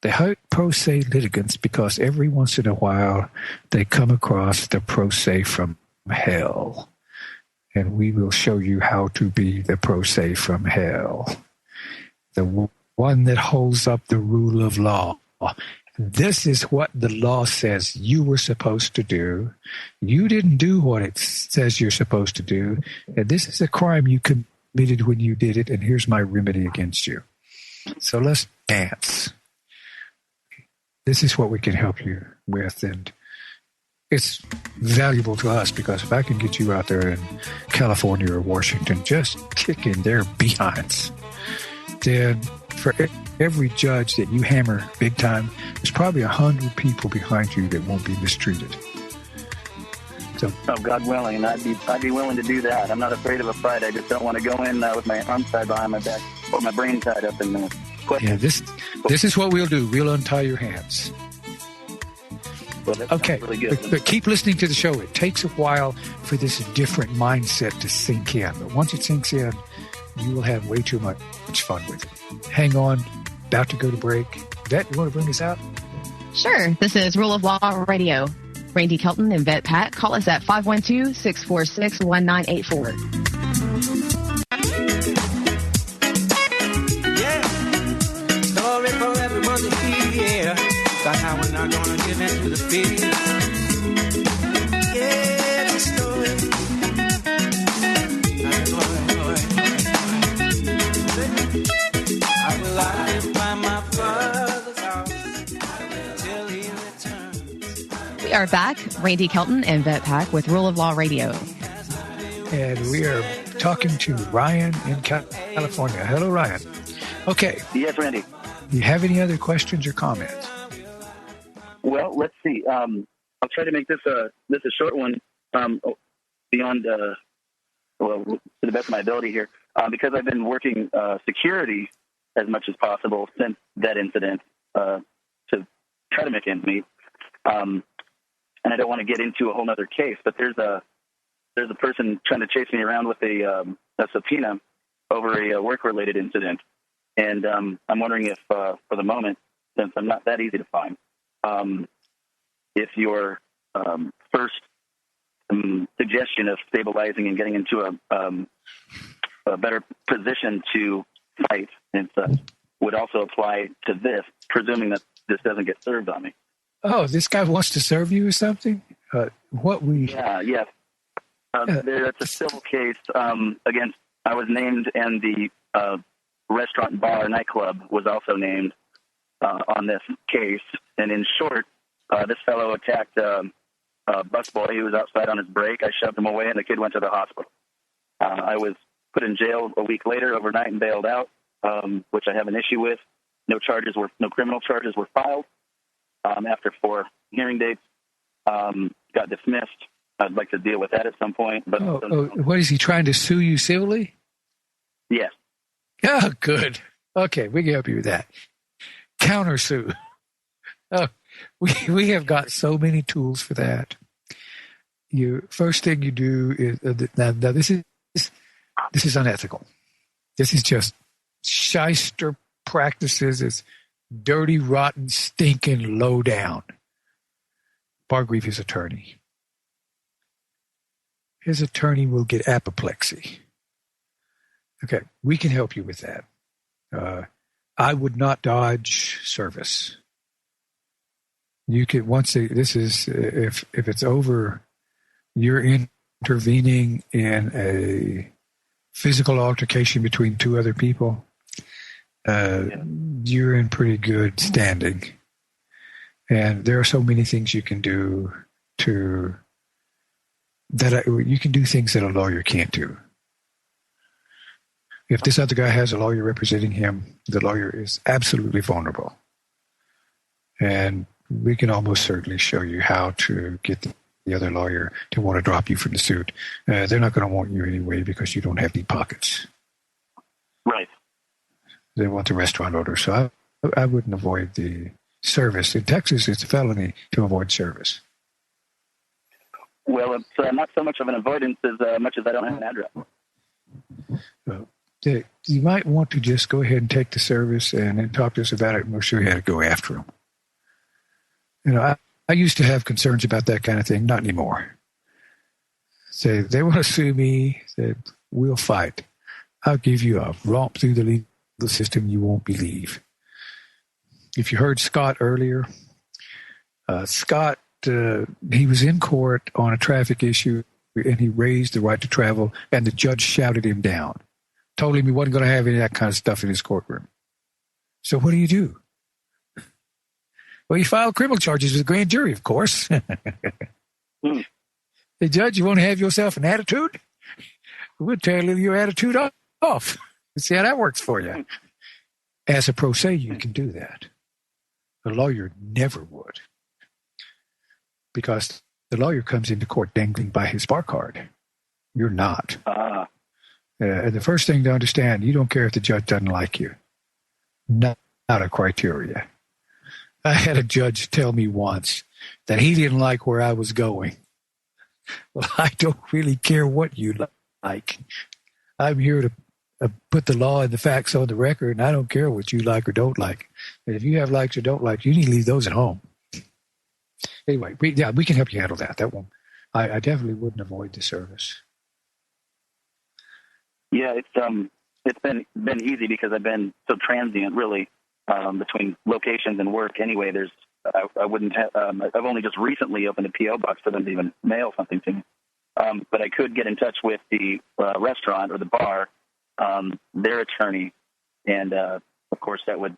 Speaker 3: They hate pro se litigants because every once in a while they come across the pro se from hell. And we will show you how to be the pro se from hell. The one that holds up the rule of law. This is what the law says you were supposed to do. You didn't do what it says you're supposed to do. And this is a crime you committed when you did it, and here's my remedy against you. So let's dance. This is what we can help you with, and it's valuable to us because if I can get you out there in California or Washington just kicking their behinds, then for every judge that you hammer big time, there's probably 100 people behind you that won't be mistreated. So,
Speaker 4: God willing, I'd be willing to do that. I'm not afraid of a fight. I just don't want to go in with my arms tied behind my back or my brain tied up in the question.
Speaker 3: Yeah, this is what we'll do. We'll untie your hands.
Speaker 4: Well,
Speaker 3: okay,
Speaker 4: really good.
Speaker 3: But keep listening to the show. It takes a while for this different mindset to sink in. But once it sinks in, you will have way too much fun with it. Hang on. About to go to break. Vet, you want to bring us out?
Speaker 5: Sure. This is Rule of Law Radio. Randy Kelton and Vet Pat. Call us at 512-646-1984.
Speaker 2: Yeah. Story for everyone to hear. About how we're not going to give in to the fear. Yeah, the story. I will live by my father's house until he returns.
Speaker 5: We are back. Randy Kelton and Vet Pack with Rule of Law Radio.
Speaker 3: And we are talking to Ryan in California. Hello, Ryan. Okay.
Speaker 4: Yes, Randy.
Speaker 3: Do you have any other questions or comments?
Speaker 4: Well, let's see. I'll try to make this a short one. Beyond to the best of my ability here, because I've been working security as much as possible since that incident to try to make ends meet. And I don't want to get into a whole other case, but there's a person trying to chase me around with a subpoena over a work-related incident. And I'm wondering if, for the moment, since I'm not that easy to find, if your first suggestion of stabilizing and getting into a better position to fight and such would also apply to this, presuming that this doesn't get served on me.
Speaker 3: Oh, this guy wants to serve you or something?
Speaker 4: Yes. It's a civil case against, I was named, and the restaurant, bar, nightclub was also named on this case. And in short, this fellow attacked a busboy. He was outside on his break. I shoved him away, and the kid went to the hospital. I was put in jail a week later, overnight, and bailed out, which I have an issue with. No criminal charges were filed. After 4 hearing dates, got dismissed. I'd like to deal with that at some point. But
Speaker 3: what is he trying to sue you civilly?
Speaker 4: Yes.
Speaker 3: Oh, good. Okay, we can help you with that. Countersue. Oh, we have got so many tools for that. First thing you do is now this is unethical. This is just shyster practices. It's dirty, rotten, stinking, low down. Bargreave, his attorney. His attorney will get apoplexy. Okay, we can help you with that. I would not dodge service. You could if it's over, you're intervening in a physical altercation between 2 other people. You're in pretty good standing. And there are so many things you can do you can do things that a lawyer can't do. If this other guy has a lawyer representing him, the lawyer is absolutely vulnerable. And we can almost certainly show you how to get the other lawyer to want to drop you from the suit. They're not going to want you anyway because you don't have deep pockets.
Speaker 4: Right.
Speaker 3: They want the restaurant owner. So I wouldn't avoid the service. In Texas, it's a felony to avoid service.
Speaker 4: Well, it's not so much of an avoidance as much as I don't have an address.
Speaker 3: You might want to just go ahead and take the service and then talk to us about it, and we'll show you how to go after them. I used to have concerns about that kind of thing. Not anymore. Say, they want to sue me. Say, we'll fight. I'll give you a romp through the legal system you won't believe. If you heard Scott earlier, Scott, he was in court on a traffic issue, and he raised the right to travel, and the judge shouted him down. Told him he wasn't going to have any of that kind of stuff in his courtroom. So what do? Well, you file criminal charges with the grand jury, of course. The judge, you want to have yourself an attitude? We'll tell you your attitude off. See how that works for you. As a pro se, you can do that. A lawyer never would. Because the lawyer comes into court dangling by his bar card. You're not. And the first thing to understand, you don't care if the judge doesn't like you. Not a criteria. I had a judge tell me once that he didn't like where I was going. Well, I don't really care what you like. I'm here to put the law and the facts on the record, and I don't care what you like or don't like. And if you have likes or don't like, you need to leave those at home. Anyway, we can help you handle that. That won't. I definitely wouldn't avoid the service.
Speaker 4: Yeah, it's been easy because I've been so transient, really, between locations and work. Anyway, I wouldn't have. I've only just recently opened a PO box for them to even mail something to me. But I could get in touch with the restaurant or the bar, their attorney, and of course that would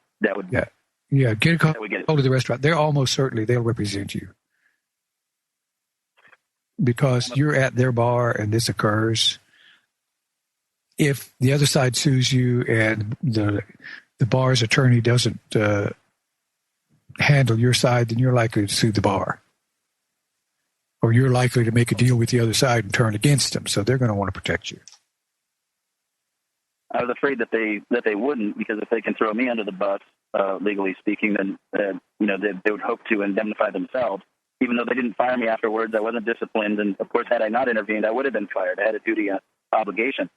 Speaker 3: yeah. Get a call to the restaurant. They're almost certainly they'll represent you because you're at their bar and this occurs. If the other side sues you and the the bar's attorney doesn't handle your side, then you're likely to sue the bar. Or you're likely to make a deal with the other side and turn against them. So they're going to want to protect you.
Speaker 4: I was afraid that they wouldn't, because if they can throw me under the bus, legally speaking, then they would hope to indemnify themselves. Even though they didn't fire me afterwards, I wasn't disciplined, and of course, had I not intervened, I would have been fired. I had a duty obligation.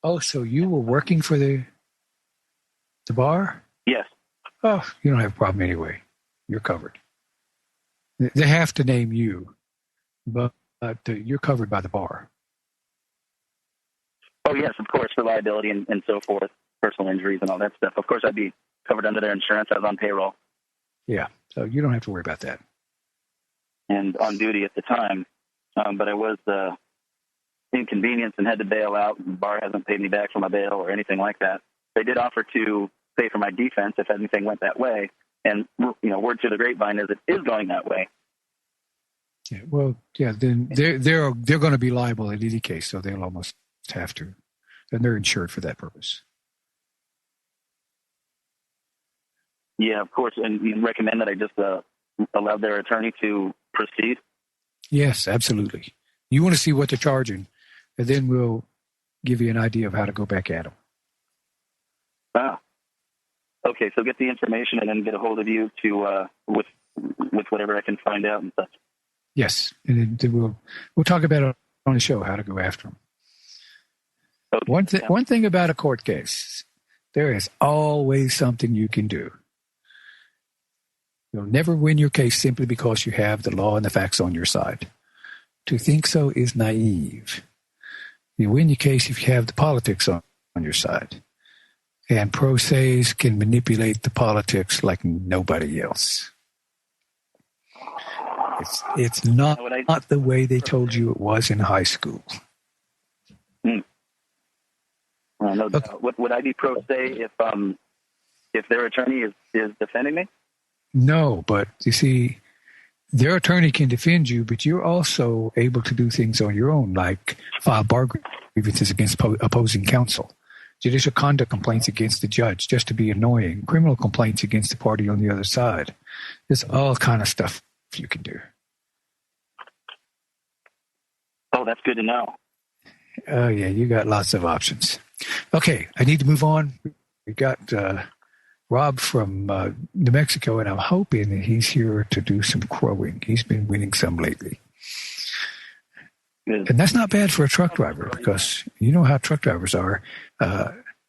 Speaker 3: Oh, so you were working for the bar?
Speaker 4: Yes.
Speaker 3: Oh, you don't have a problem anyway. You're covered. They have to name you, but you're covered by the bar.
Speaker 4: Oh, yes, of course, for liability and so forth, personal injuries and all that stuff. Of course, I'd be covered under their insurance. I was on payroll.
Speaker 3: Yeah, so you don't have to worry about that.
Speaker 4: And on duty at the time, but I was inconvenienced and had to bail out. The bar hasn't paid me back for my bail or anything like that. They did offer to pay for my defense if anything went that way. And, word to the grapevine is it is going that way.
Speaker 3: Yeah, well, yeah, then they're going to be liable in any case, so they'll almost have to. And they're insured for that purpose.
Speaker 4: Yeah, of course. And you recommend that I just allow their attorney to proceed?
Speaker 3: Yes, absolutely. You want to see what they're charging, and then we'll give you an idea of how to go back at them.
Speaker 4: Ah. Okay, so get the information and then get a hold of you to with whatever I can find out and such. Yes,
Speaker 3: and then we'll talk about it on the show, how to go after them. Okay. One thing about a court case, there is always something you can do. You'll never win your case simply because you have the law and the facts on your side. To think so is naive. You win your case if you have the politics on your side. And pro se's can manipulate the politics like nobody else. It's not the way they told you it was in high school.
Speaker 4: No doubt. Okay. Would I be pro se if their attorney is defending me?
Speaker 3: No, but you see, their attorney can defend you, but you're also able to do things on your own, like file bar grievances against opposing counsel, judicial conduct complaints against the judge just to be annoying, criminal complaints against the party on the other side. There's all kind of stuff you can do.
Speaker 4: Oh, that's good to know.
Speaker 3: Oh, yeah, you got lots of options. Okay, I need to move on. We got Rob from New Mexico, and I'm hoping that he's here to do some crowing. He's been winning some lately. And that's not bad for a truck driver, because you know how truck drivers are.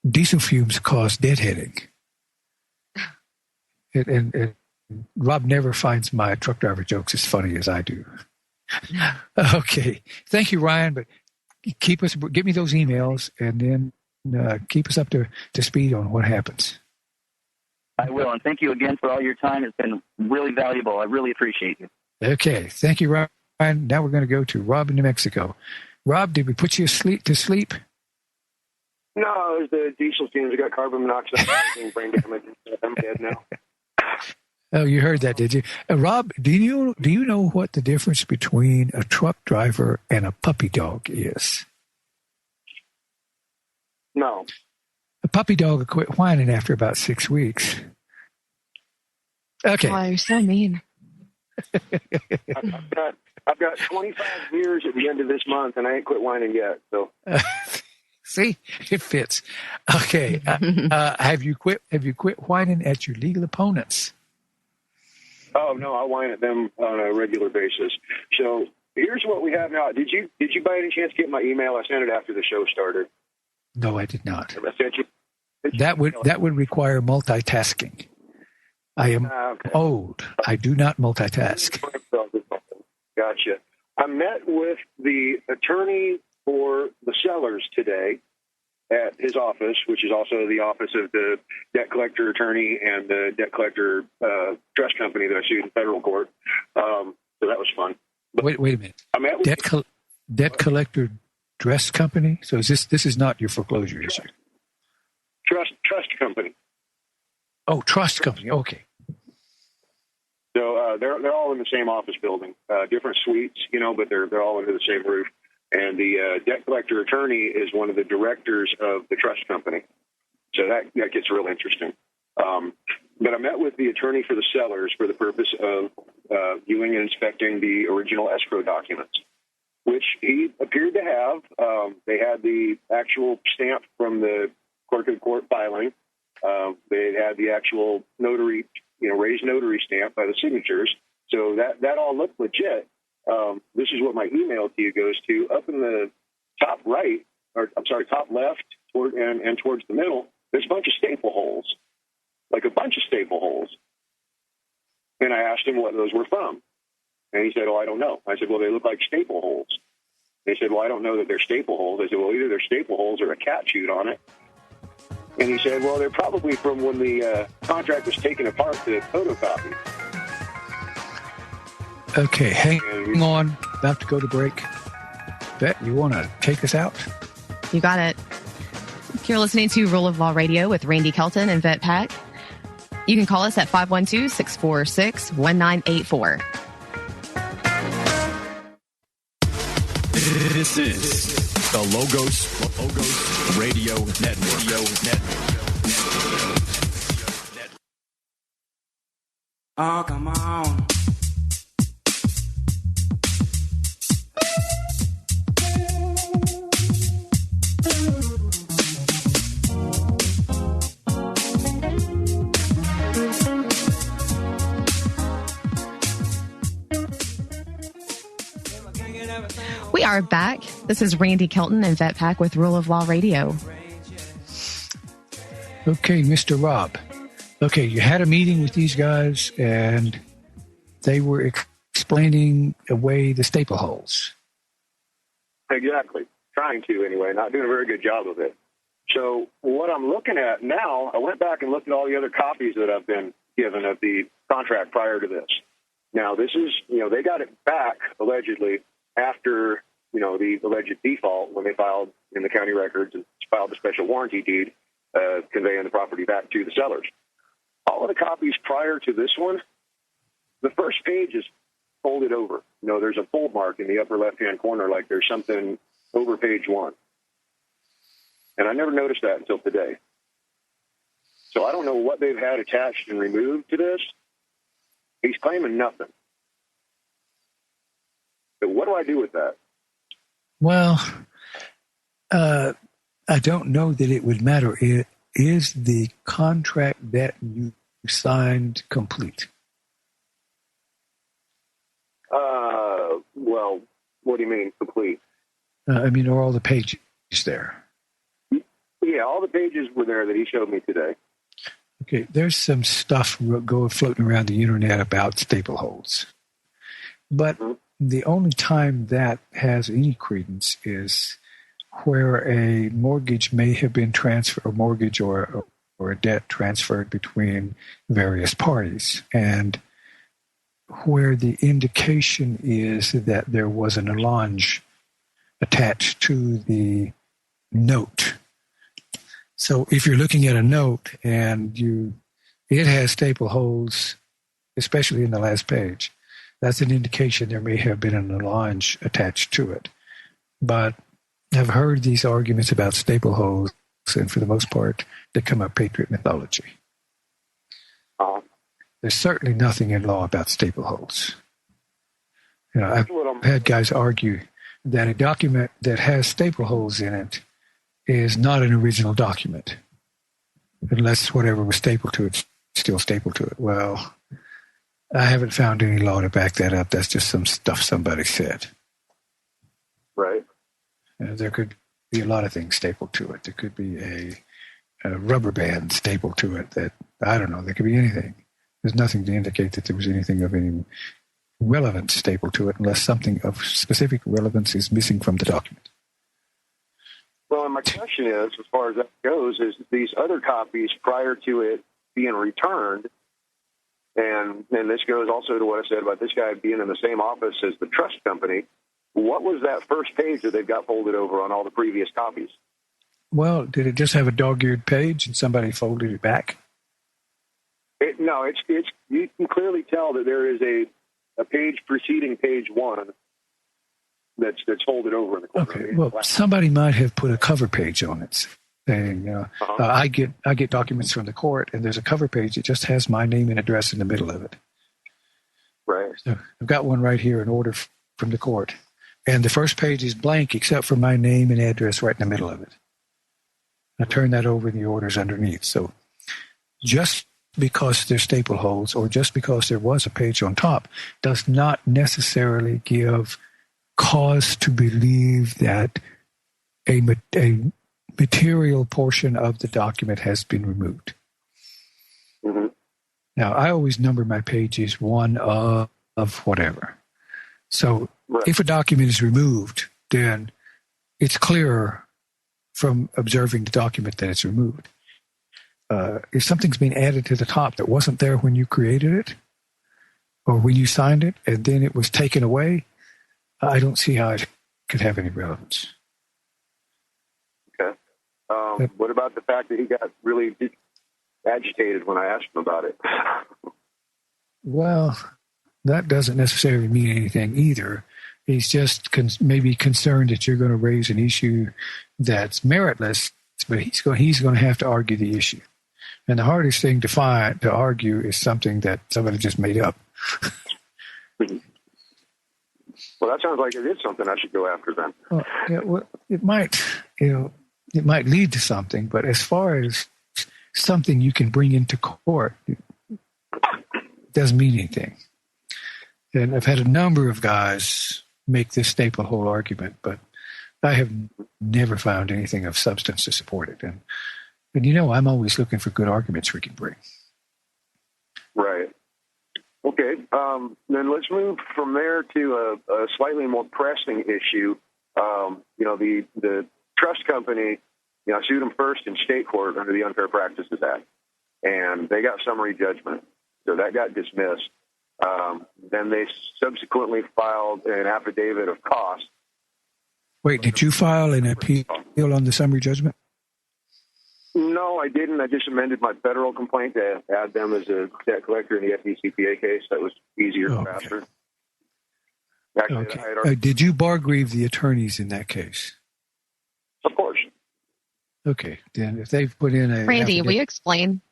Speaker 3: Diesel fumes cause deadheading. And Rob never finds my truck driver jokes as funny as I do. Okay. Thank you, Ryan. But get me those emails, and then keep us up to speed on what happens.
Speaker 4: I will. And thank you again for all your time. It's been really valuable. I really appreciate you.
Speaker 3: Okay. Thank you, Ryan. Now we're going to go to Rob in New Mexico. Rob, did we put you to sleep?
Speaker 10: No, it was the diesel fumes. I got carbon monoxide and brain damage. I'm dead now.
Speaker 3: Oh, you heard that, did you? Rob, do you know what the difference between a truck driver and a puppy dog is?
Speaker 10: No.
Speaker 3: A puppy dog will quit whining after about 6 weeks. Okay.
Speaker 5: Oh, you're so mean.
Speaker 10: I've got 25 years at the end of this month, and I ain't quit whining yet. So,
Speaker 3: see, it fits. Okay, have you quit whining at your legal opponents?
Speaker 10: Oh no, I whine at them on a regular basis. So here's what we have now. Did you by any chance get my email? I sent it after the show started.
Speaker 3: No, I did not.
Speaker 10: I sent you.
Speaker 3: That would require multitasking. I am old. I do not multitask.
Speaker 10: Gotcha. I met with the attorney for the sellers today at his office, which is also the office of the debt collector attorney and the debt collector trust company that I sued in federal court. So that was fun. But
Speaker 3: wait a minute. I met with debt collector dress company. So this is not your foreclosure issue.
Speaker 10: Trust company.
Speaker 3: Oh, trust company. Okay.
Speaker 10: So they're all in the same office building, different suites, but they're all under the same roof. And the debt collector attorney is one of the directors of the trust company. So that gets real interesting. But I met with the attorney for the sellers for the purpose of viewing and inspecting the original escrow documents, which he appeared to have. They had the actual stamp from the clerk of court filing. They had the actual notary, raised notary stamp by the signatures. So that all looked legit. This is what my email to you goes to. Up in the top right, top left and towards the middle, there's a bunch of staple holes, like a bunch of staple holes. And I asked him what those were from. And he said, I don't know. I said, well, they look like staple holes. And he said, well, I don't know that they're staple holes. I said, well, either they're staple holes or a cat chewed on it. And he said, well, they're probably from when the contract was taken apart to photocopy.
Speaker 3: Okay, hang on. About to go to break. Bet, you want to take us out?
Speaker 5: You got it. You're listening to Rule of Law Radio with Randy Kelton and Vet Pack. You can call us at 512-646-1984.
Speaker 6: This is the Logos Radio Network.
Speaker 2: Oh, come on.
Speaker 5: We are back. This is Randy Kelton and Vet Pack with Rule of Law Radio.
Speaker 3: Okay, Mr. Rob. Okay, you had a meeting with these guys, and they were explaining away the staple holes.
Speaker 10: Exactly. Trying to, anyway. Not doing a very good job of it. So what I'm looking at now, I went back and looked at all the other copies that I've been given of the contract prior to this. Now, this is, they got it back, allegedly, after, the alleged default when they filed in the county records and filed a special warranty deed conveying the property back to the sellers. All of the copies prior to this one, the first page is folded over. There's a fold mark in the upper left-hand corner, like there's something over page one. And I never noticed that until today. So I don't know what they've had attached and removed to this. He's claiming nothing. So what do I do with that?
Speaker 3: Well, I don't know that it would matter. Is the contract that you signed complete?
Speaker 10: Well, what do you mean complete?
Speaker 3: Are all the pages there?
Speaker 10: Yeah, all the pages were there that he showed me today.
Speaker 3: Okay, there's some stuff floating around the internet about staple holes. But the only time that has any credence is where a mortgage may have been transferred, a mortgage or a debt transferred between various parties, and where the indication is that there was an allonge attached to the note. So if you're looking at a note and it has staple holes, especially in the last page, that's an indication there may have been an allonge attached to it. But I've heard these arguments about staple holes, and for the most part, they come up Patriot mythology. There's certainly nothing in law about staple holes. I've had guys argue that a document that has staple holes in it is not an original document, unless whatever was stapled to it is still stapled to it. Well, I haven't found any law to back that up. That's just some stuff somebody said.
Speaker 10: Right.
Speaker 3: There could be a lot of things stapled to it. There could be a rubber band stapled to it that, I don't know, there could be anything. There's nothing to indicate that there was anything of any relevance stapled to it unless something of specific relevance is missing from the document.
Speaker 10: Well, and my question is, as far as that goes, is these other copies prior to it being returned, and this goes also to what I said about this guy being in the same office as the trust company, what was that first page that they've got folded over on all the previous copies?
Speaker 3: Well, did it just have a dog-eared page and somebody folded it back?
Speaker 10: No, it's you can clearly tell that there is a page preceding page one that's folded over in the corner.
Speaker 3: Okay, well, somebody might have put a cover page on it saying, I get documents from the court, and there's a cover page that just has my name and address in the middle of it.
Speaker 10: Right.
Speaker 3: So I've got one right here, an order from the court, and the first page is blank except for my name and address right in the middle of it. I turn that over in the orders underneath. So just because there's staple holes or just because there was a page on top does not necessarily give cause to believe that a material portion of the document has been removed.
Speaker 10: Mm-hmm.
Speaker 3: Now, I always number my pages one of whatever. So if a document is removed, then it's clearer from observing the document that it's removed. If something's been added to the top that wasn't there when you created it or when you signed it and then it was taken away, I don't see how it could have any relevance.
Speaker 10: Okay. What about the fact that he got really agitated when I asked him about it?
Speaker 3: Well, that doesn't necessarily mean anything either. He's just maybe concerned that you're going to raise an issue that's meritless, but he's going to have to argue the issue. And the hardest thing to argue is something that somebody just made up.
Speaker 10: Well, that sounds like it is something I should go after then.
Speaker 3: Well, it might lead to something, but as far as something you can bring into court, it doesn't mean anything. And I've had a number of guys make this staple hole argument, but I have never found anything of substance to support it. And I'm always looking for good arguments we can bring.
Speaker 10: Right. Okay. Then let's move from there to a slightly more pressing issue. The trust company, sued them first in state court under the Unfair Practices Act, and they got summary judgment. So that got dismissed. Then they subsequently filed an affidavit of cost.
Speaker 3: Wait, did you file an appeal on the summary judgment?
Speaker 10: No, I didn't. I just amended my federal complaint to add them as a debt collector in the FDCPA case. That was easier and faster. Actually,
Speaker 3: did you bar grieve the attorneys in that case?
Speaker 10: Of course.
Speaker 3: Okay, then if they've put in a...
Speaker 5: Randy, will you explain?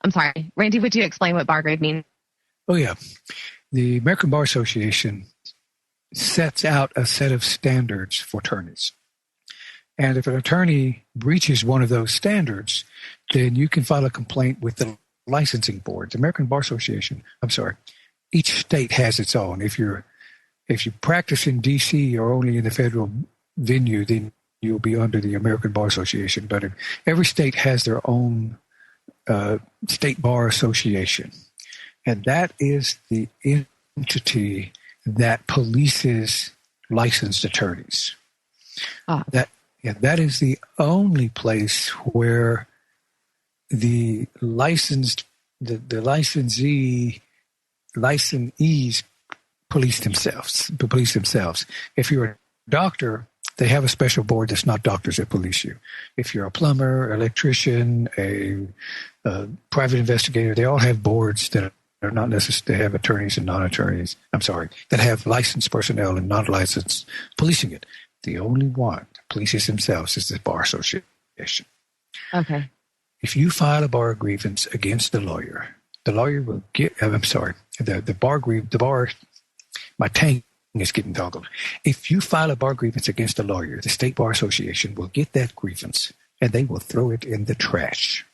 Speaker 5: I'm sorry. Randy, would you explain what bar grieve means?
Speaker 3: Oh, yeah. The American Bar Association sets out a set of standards for attorneys. And if an attorney breaches one of those standards, then you can file a complaint with the licensing board. The American Bar Association, each state has its own. If you practice in D.C. or only in the federal venue, then you'll be under the American Bar Association. But every state has their own state bar association. And that is the entity that polices licensed attorneys. That is the only place where the licensees police themselves. If you're a doctor, they have a special board that's not doctors that police you. If you're a plumber, electrician, a private investigator, they all have boards that are not necessary. They have attorneys and non-attorneys. That have licensed personnel and non-licensed policing it. The only one that polices themselves is the Bar Association.
Speaker 5: Okay.
Speaker 3: If you file a bar grievance against the lawyer will get. My tank is getting toggled. If you file a bar grievance against a lawyer, the State Bar Association will get that grievance and they will throw it in the trash.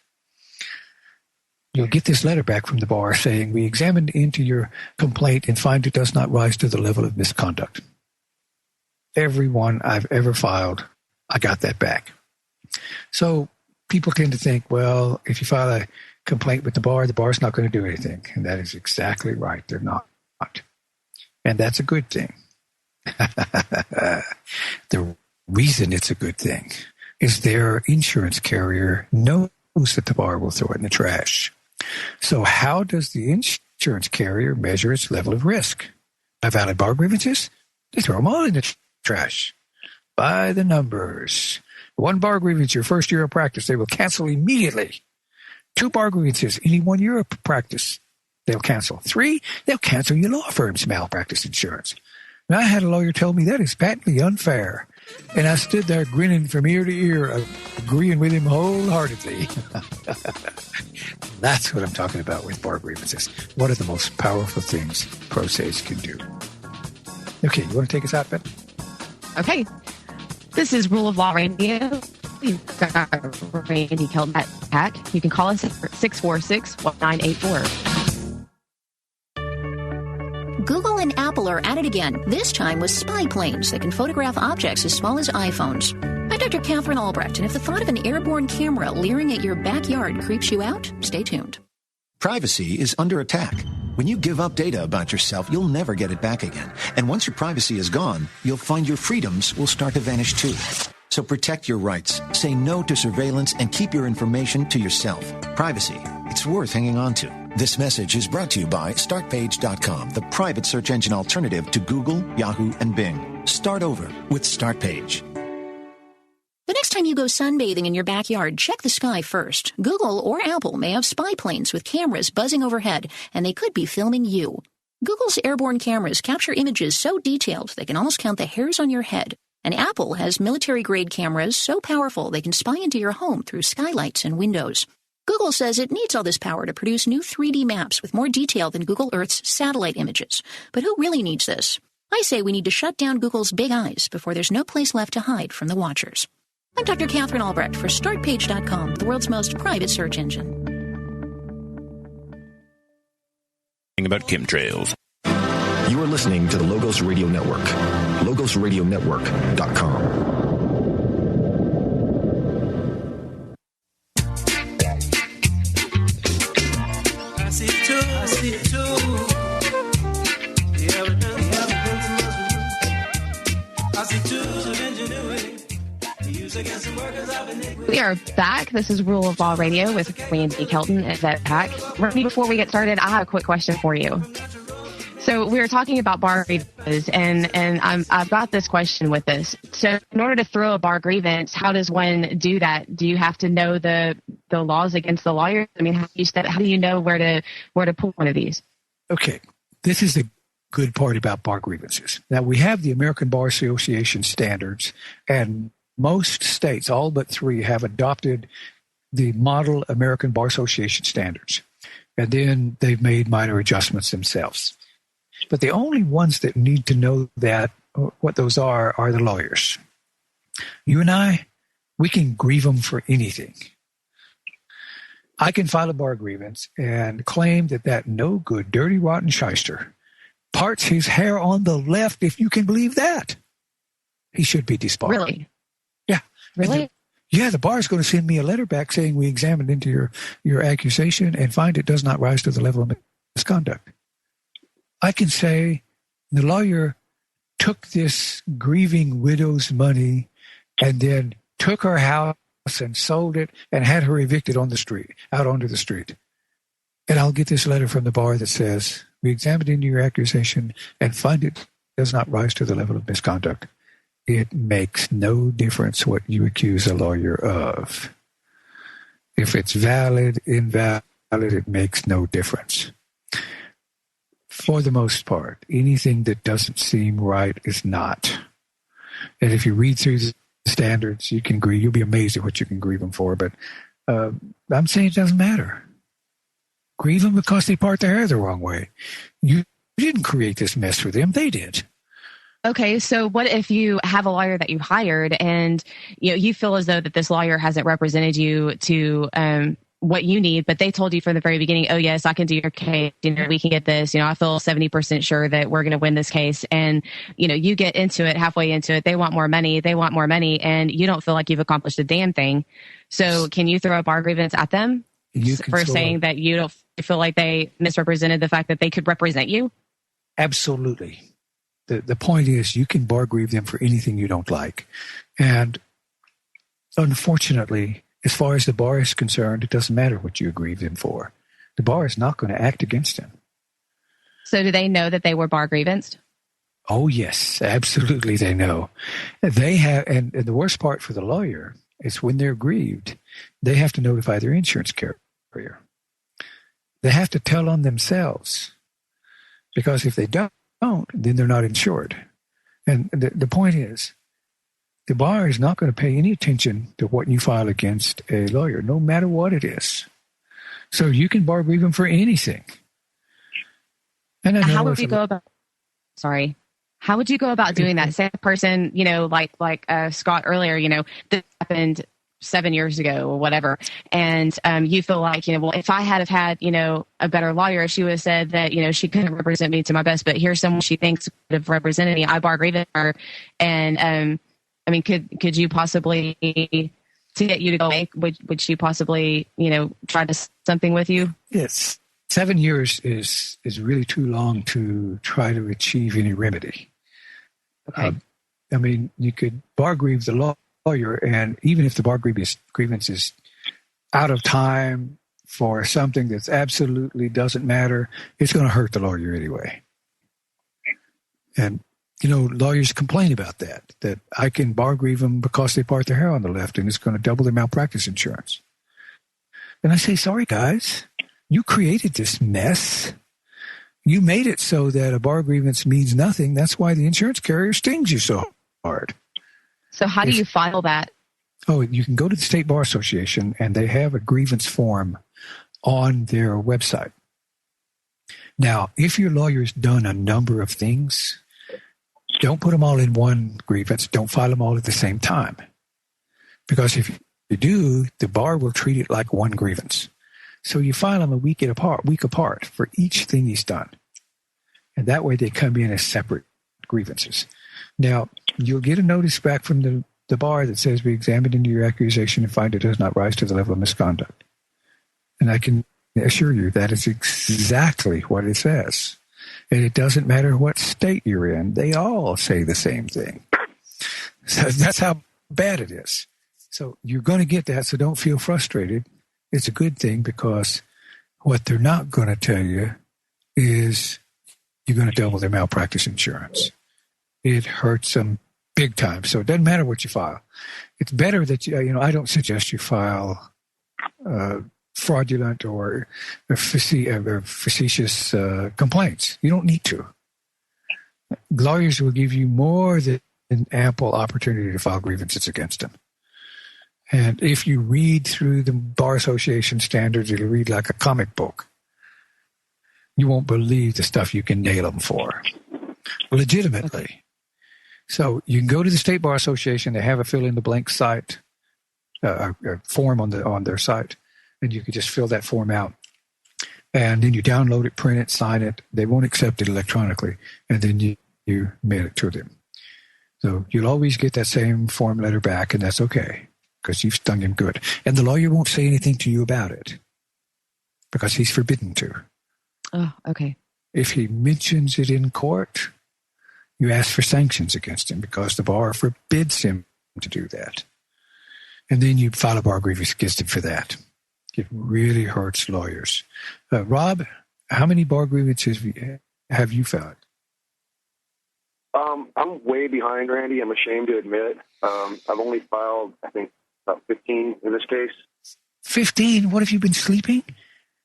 Speaker 3: You'll get this letter back from the bar saying, we examined into your complaint and find it does not rise to the level of misconduct. Every one I've ever filed, I got that back. So people tend to think, well, if you file a complaint with the bar's not going to do anything. And that is exactly right. They're not. And that's a good thing. The reason it's a good thing is their insurance carrier knows that the bar will throw it in the trash. So how does the insurance carrier measure its level of risk? By valid bar grievances? They throw them all in the trash. By the numbers. 1 bar grievance your first year of practice, they will cancel immediately. 2 bar grievances any 1 year of practice, they'll cancel. 3, they'll cancel your law firm's malpractice insurance. Now, I had a lawyer tell me that is patently unfair. And I stood there grinning from ear to ear, agreeing with him wholeheartedly. That's what I'm talking about with bar grievances. What are the most powerful things pro ses can do? Okay, you want to take us out, Ben?
Speaker 5: Okay. This is Rule of Law Radio. We've got Randy Kelton at PAC. You can call us at 646-1984.
Speaker 8: Google and Apple are at it again, this time with spy planes that can photograph objects as small as iPhones. I'm Dr. Catherine Albrecht, and if the thought of an airborne camera leering at your backyard creeps you out, stay tuned.
Speaker 9: Privacy is under attack. When you give up data about yourself, you'll never get it back again. And once your privacy is gone, you'll find your freedoms will start to vanish too. So protect your rights, say no to surveillance, and keep your information to yourself. Privacy, it's worth hanging on to. This message is brought to you by StartPage.com, the private search engine alternative to Google, Yahoo, and Bing. Start over with StartPage.
Speaker 8: The next time you go sunbathing in your backyard, check the sky first. Google or Apple may have spy planes with cameras buzzing overhead, and they could be filming you. Google's airborne cameras capture images so detailed they can almost count the hairs on your head. And Apple has military-grade cameras so powerful they can spy into your home through skylights and windows. Google says it needs all this power to produce new 3D maps with more detail than Google Earth's satellite images. But who really needs this? I say we need to shut down Google's big eyes before there's no place left to hide from the watchers. I'm Dr. Catherine Albrecht for StartPage.com, the world's most private search engine.
Speaker 6: About chemtrails. You are listening to the Logos Radio Network. LogosRadioNetwork.com.
Speaker 2: I see two. I see tools of ingenuity.
Speaker 5: We are back. This is Rule of Law Radio with Randy Kelton at VetPAC. Randy, before we get started, I have a quick question for you. So we were talking about bar grievances, and I've got this question with this. So in order to throw a bar grievance, how does one do that? Do you have to know the laws against the lawyers? I mean, how do you know where to pull one of these?
Speaker 3: Okay, this is the good part about bar grievances. Now, we have the American Bar Association standards, and most states, all but 3, have adopted the model American Bar Association standards. And then they've made minor adjustments themselves. But the only ones that need to know that, what those are the lawyers. You and I, we can grieve them for anything. I can file a bar grievance and claim that no good, dirty, rotten shyster parts his hair on the left, if you can believe that. He should be disbarred.
Speaker 5: Really?
Speaker 3: Yeah.
Speaker 5: Really?
Speaker 3: The bar is going to send me a letter back saying we examined into your accusation and find it does not rise to the level of misconduct. I can say the lawyer took this grieving widow's money and then took her house and sold it and had her evicted on the street, out onto the street. And I'll get this letter from the bar that says, we examined into your accusation and find it does not rise to the level of misconduct. It makes no difference what you accuse a lawyer of. If it's valid, invalid, it makes no difference. For the most part, anything that doesn't seem right is not. And if you read through the standards, you can grieve. You'll be amazed at what you can grieve them for. But I'm saying it doesn't matter. Grieve them because they part their hair the wrong way. You didn't create this mess for them. They did.
Speaker 5: Okay, so what if you have a lawyer that you hired and you feel as though that this lawyer hasn't represented you to what you need, but they told you from the very beginning, oh, yes, I can do your case. We can get this. I feel 70% sure that we're going to win this case. And, you get into it, halfway into it, they want more money, and you don't feel like you've accomplished a damn thing. So can you throw a bar grievance at them for saying that you don't feel like they misrepresented the fact that they could represent you?
Speaker 3: Absolutely. The point is you can bar grieve them for anything you don't like. And unfortunately, as far as the bar is concerned, it doesn't matter what you grieve them for. The bar is not going to act against them.
Speaker 5: So do they know that they were bar grievanced?
Speaker 3: Oh, yes, absolutely they know. They have, and the worst part for the lawyer is when they're grieved, they have to notify their insurance carrier. They have to tell on themselves. Because if they don't, then they're not insured. And the point is, the bar is not going to pay any attention to what you file against a lawyer, no matter what it is. So you can bar grieve them for anything. And
Speaker 5: how would you go about? Sorry. How would you go about doing that? Say a person, like Scott earlier, this happened 7 years ago or whatever, and you feel like, well, if I had a better lawyer, she would have said that, she couldn't represent me to my best, but here's someone she thinks would have represented me. I bar grieve her, and could you possibly, to get you to go, would she possibly, try to something with you?
Speaker 3: Yes. 7 years is really too long to try to achieve any remedy.
Speaker 5: Okay.
Speaker 3: You could bar grieve the lawyer, and even if the bar grievance is out of time for something that absolutely doesn't matter, it's going to hurt the lawyer anyway. And, lawyers complain about that I can bar grieve them because they part their hair on the left, and it's going to double their malpractice insurance. And I say, sorry, guys. You created this mess. You made it so that a bar grievance means nothing. That's why the insurance carrier stings you so hard.
Speaker 5: So how do you file that?
Speaker 3: Oh, you can go to the State Bar Association, and they have a grievance form on their website. Now, if your lawyer's done a number of things, don't put them all in one grievance. Don't file them all at the same time. Because if you do, the bar will treat it like one grievance. So you file them a week apart for each thing he's done. And that way they come in as separate grievances. Now, you'll get a notice back from the bar that says, we examined into your accusation and find it does not rise to the level of misconduct. And I can assure you that is exactly what it says. And it doesn't matter what state you're in. They all say the same thing. So that's how bad it is. So you're going to get that, so don't feel frustrated. It's a good thing, because what they're not going to tell you is you're going to double their malpractice insurance. It hurts them big time. So it doesn't matter what you file. It's better that I don't suggest you file fraudulent or facetious complaints. You don't need to. Lawyers will give you more than ample opportunity to file grievances against them. And if you read through the Bar Association standards, or you read like a comic book, you won't believe the stuff you can nail them for, legitimately. Okay. So you can go to the State Bar Association. They have a fill-in-the-blank site, a form on their site, and you can just fill that form out. And then you download it, print it, sign it. They won't accept it electronically, and then you mail it to them. So you'll always get that same form letter back, and that's okay, because you've stung him good. And the lawyer won't say anything to you about it, because he's forbidden to.
Speaker 5: Oh, okay.
Speaker 3: If he mentions it in court, you ask for sanctions against him, because the bar forbids him to do that. And then you file a bar grievance against him for that. It really hurts lawyers. Rob, how many bar grievances have you filed?
Speaker 10: I'm way behind, Randy. I'm ashamed to admit. I've only filed, I think, about 15 in this case.
Speaker 3: 15? What have you been sleeping?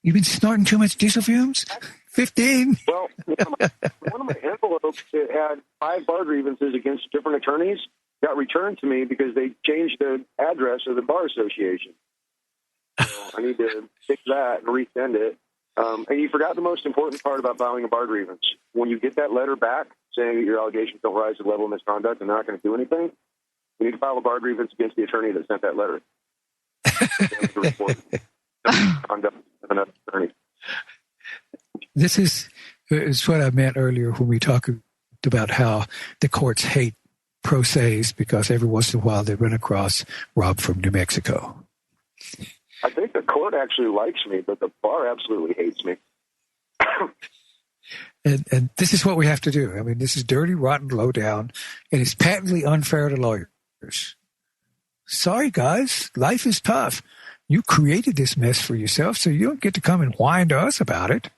Speaker 3: You've been snorting too much diesel fumes? 15?
Speaker 10: Well, one of my envelopes that had 5 bar grievances against different attorneys got returned to me because they changed the address of the bar association. So I need to fix that and resend it. And you forgot the most important part about filing a bar grievance. When you get that letter back saying that your allegations don't rise to the level of misconduct and they're not going to do anything, you need to file a bar grievance against the attorney that sent that letter.
Speaker 3: This is what I meant earlier when we talked about how the courts hate pro ses, because every once in a while they run across Rob from New Mexico.
Speaker 10: I think the court actually likes me, but the bar absolutely hates me.
Speaker 3: And this is what we have to do. I mean, this is dirty, rotten, low down, and it's patently unfair to lawyers. Sorry, guys. Life is tough. You created this mess for yourself, so you don't get to come and whine to us about it.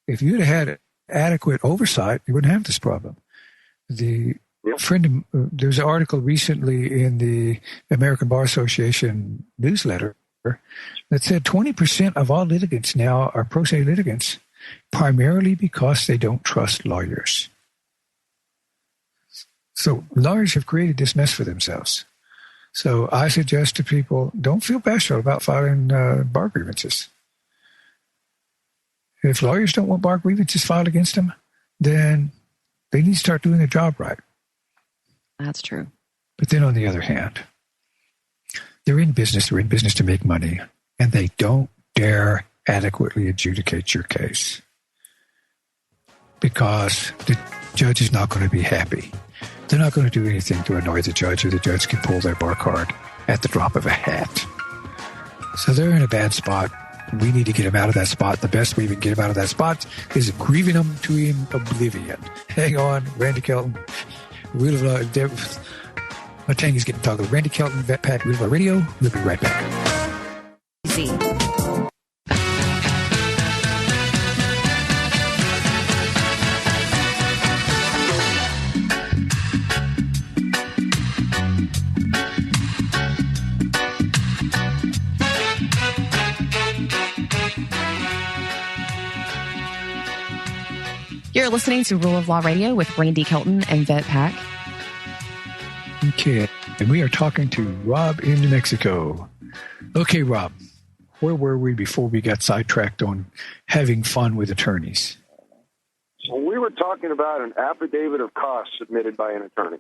Speaker 3: If you'd have had adequate oversight, you wouldn't have this problem. There's an article recently in the American Bar Association newsletter that said 20% of all litigants now are pro se litigants, primarily because they don't trust lawyers. So lawyers have created this mess for themselves. So I suggest to people, don't feel bashful about filing bar grievances. If lawyers don't want bar grievances filed against them, then they need to start doing their job right.
Speaker 5: That's true.
Speaker 3: But then on the other hand, they're in business to make money, and they don't dare adequately adjudicate your case because the judge is not going to be happy. They're not going to do anything to annoy the judge, or the judge can pull their bar card at the drop of a hat. So they're in a bad spot. We need to get them out of that spot. The best way we can get them out of that spot is grieving them to oblivion. Hang on, Randy Kelton. Wheel of Law. My tongue is getting toggled. Randy Kelton, Vet Pack, Wheel of Law Radio. We'll be right back.
Speaker 5: Easy. You're listening to Rule of Law Radio with Randy Kelton and Vet Pack.
Speaker 3: Okay, and we are talking to Rob in New Mexico. Okay, Rob, where were we before we got sidetracked on having fun with attorneys?
Speaker 10: So we were talking about an affidavit of costs submitted by an attorney.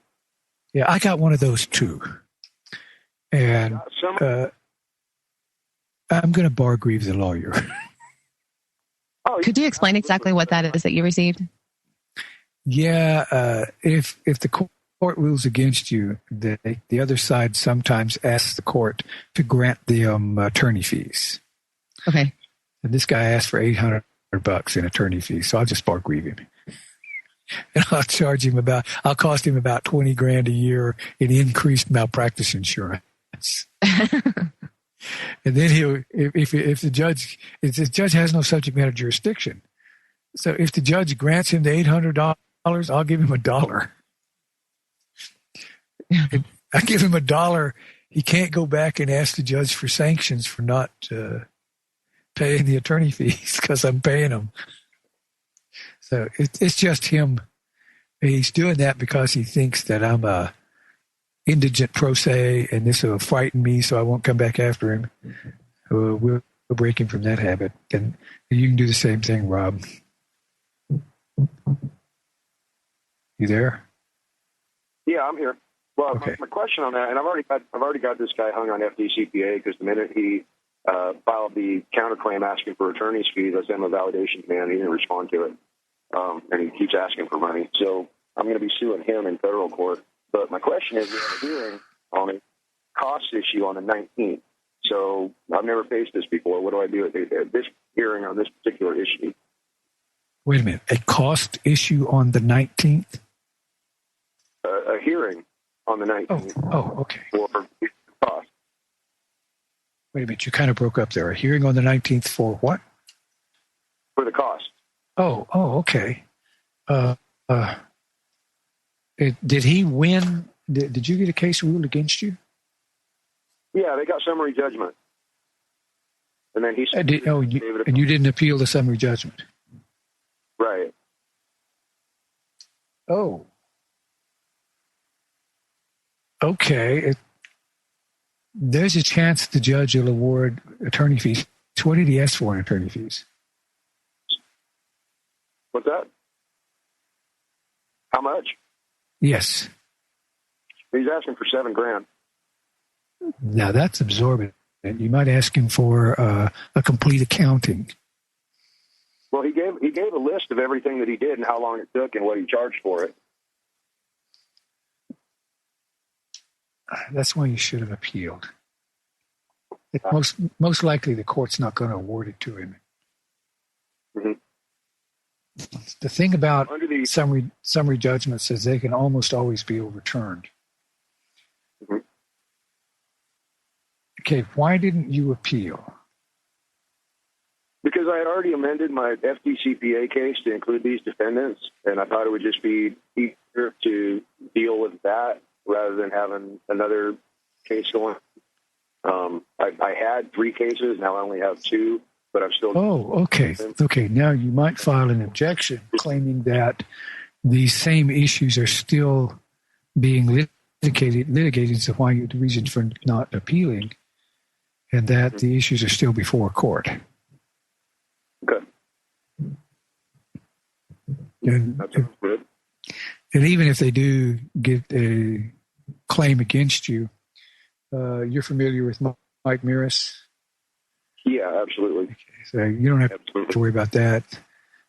Speaker 3: Yeah, I got one of those too. And I'm going to bar grieve the lawyer.
Speaker 5: Could you explain exactly what that is that you received?
Speaker 3: Yeah, if the court rules against you, the other side sometimes asks the court to grant them attorney fees.
Speaker 5: Okay.
Speaker 3: And this guy asked for $800 in attorney fees, so I'll just bar grieve him. And I'll charge him I'll cost him about $20,000 a year in increased malpractice insurance. And then if the judge has no subject matter jurisdiction. So if the judge grants him the $800, I'll give him $1. I give him $1. He can't go back and ask the judge for sanctions for not paying the attorney fees because I'm paying him. So it's just him. He's doing that because he thinks that I'm a indigent pro se, and this will frighten me, so I won't come back after him. We'll break him from that habit. And you can do the same thing, Rob. You there?
Speaker 10: Yeah, I'm here. Well,
Speaker 3: okay.
Speaker 10: My question on that, and I've already got this guy hung on FDCPA because the minute he filed the counterclaim asking for attorney's fees, I sent him a validation demand. He didn't respond to it, and he keeps asking for money. So I'm going to be suing him in federal court. But my question is, we have a hearing on a cost issue on the 19th. So I've never faced this before. What do I do at this hearing on this particular issue?
Speaker 3: Wait a minute. A cost issue on the 19th?
Speaker 10: A hearing on the 19th.
Speaker 3: Oh, okay.
Speaker 10: For cost.
Speaker 3: Wait a minute. You kind of broke up there. A hearing on the 19th for what?
Speaker 10: For the cost.
Speaker 3: Oh, okay. Did he win? Did you get a case ruled against you?
Speaker 10: Yeah, they got summary judgment. And then he said...
Speaker 3: and you didn't appeal the summary judgment?
Speaker 10: Right.
Speaker 3: Oh. Okay. There's a chance the judge will award attorney fees. So what did he ask for in attorney fees?
Speaker 10: What's that? How much?
Speaker 3: Yes.
Speaker 10: He's asking for $7,000.
Speaker 3: Now that's absorbent. You might ask him for a complete accounting.
Speaker 10: Well, he gave a list of everything that he did and how long it took and what he charged for it.
Speaker 3: That's why you should have appealed. Most likely the court's not going to award it to him.
Speaker 10: Mm-hmm.
Speaker 3: The thing about summary judgments is they can almost always be overturned.
Speaker 10: Mm-hmm.
Speaker 3: Okay, why didn't you appeal?
Speaker 10: Because I had already amended my FDCPA case to include these defendants, and I thought it would just be easier to deal with that rather than having another case going. I had 3 cases, now I only have 2. But I'm still...
Speaker 3: Oh, okay. Okay, now you might file an objection claiming that these same issues are still being litigated, so why the reason for not appealing, and that the issues are still before court.
Speaker 10: Okay.
Speaker 3: And,
Speaker 10: That sounds good.
Speaker 3: and even if they do get a claim against you, you're familiar with Mike Miras?
Speaker 10: Yeah, absolutely.
Speaker 3: Okay, so you don't have to worry about that,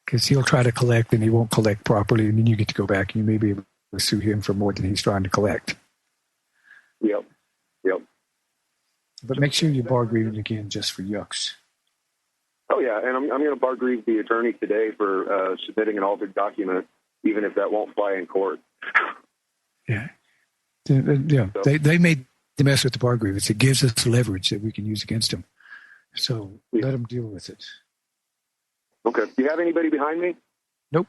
Speaker 3: because he'll try to collect and he won't collect properly, and then you get to go back and you may be able to sue him for more than he's trying to collect.
Speaker 10: Yep.
Speaker 3: But make sure you bar grieve it again just for yucks.
Speaker 10: Oh, yeah, and I'm going to bar grieve the attorney today for submitting an altered document, even if that won't fly in court.
Speaker 3: Yeah. They made the mess with the bar grievance. It gives us leverage that we can use against them. So let them deal with it.
Speaker 10: Okay. Do you have anybody behind me?
Speaker 3: Nope.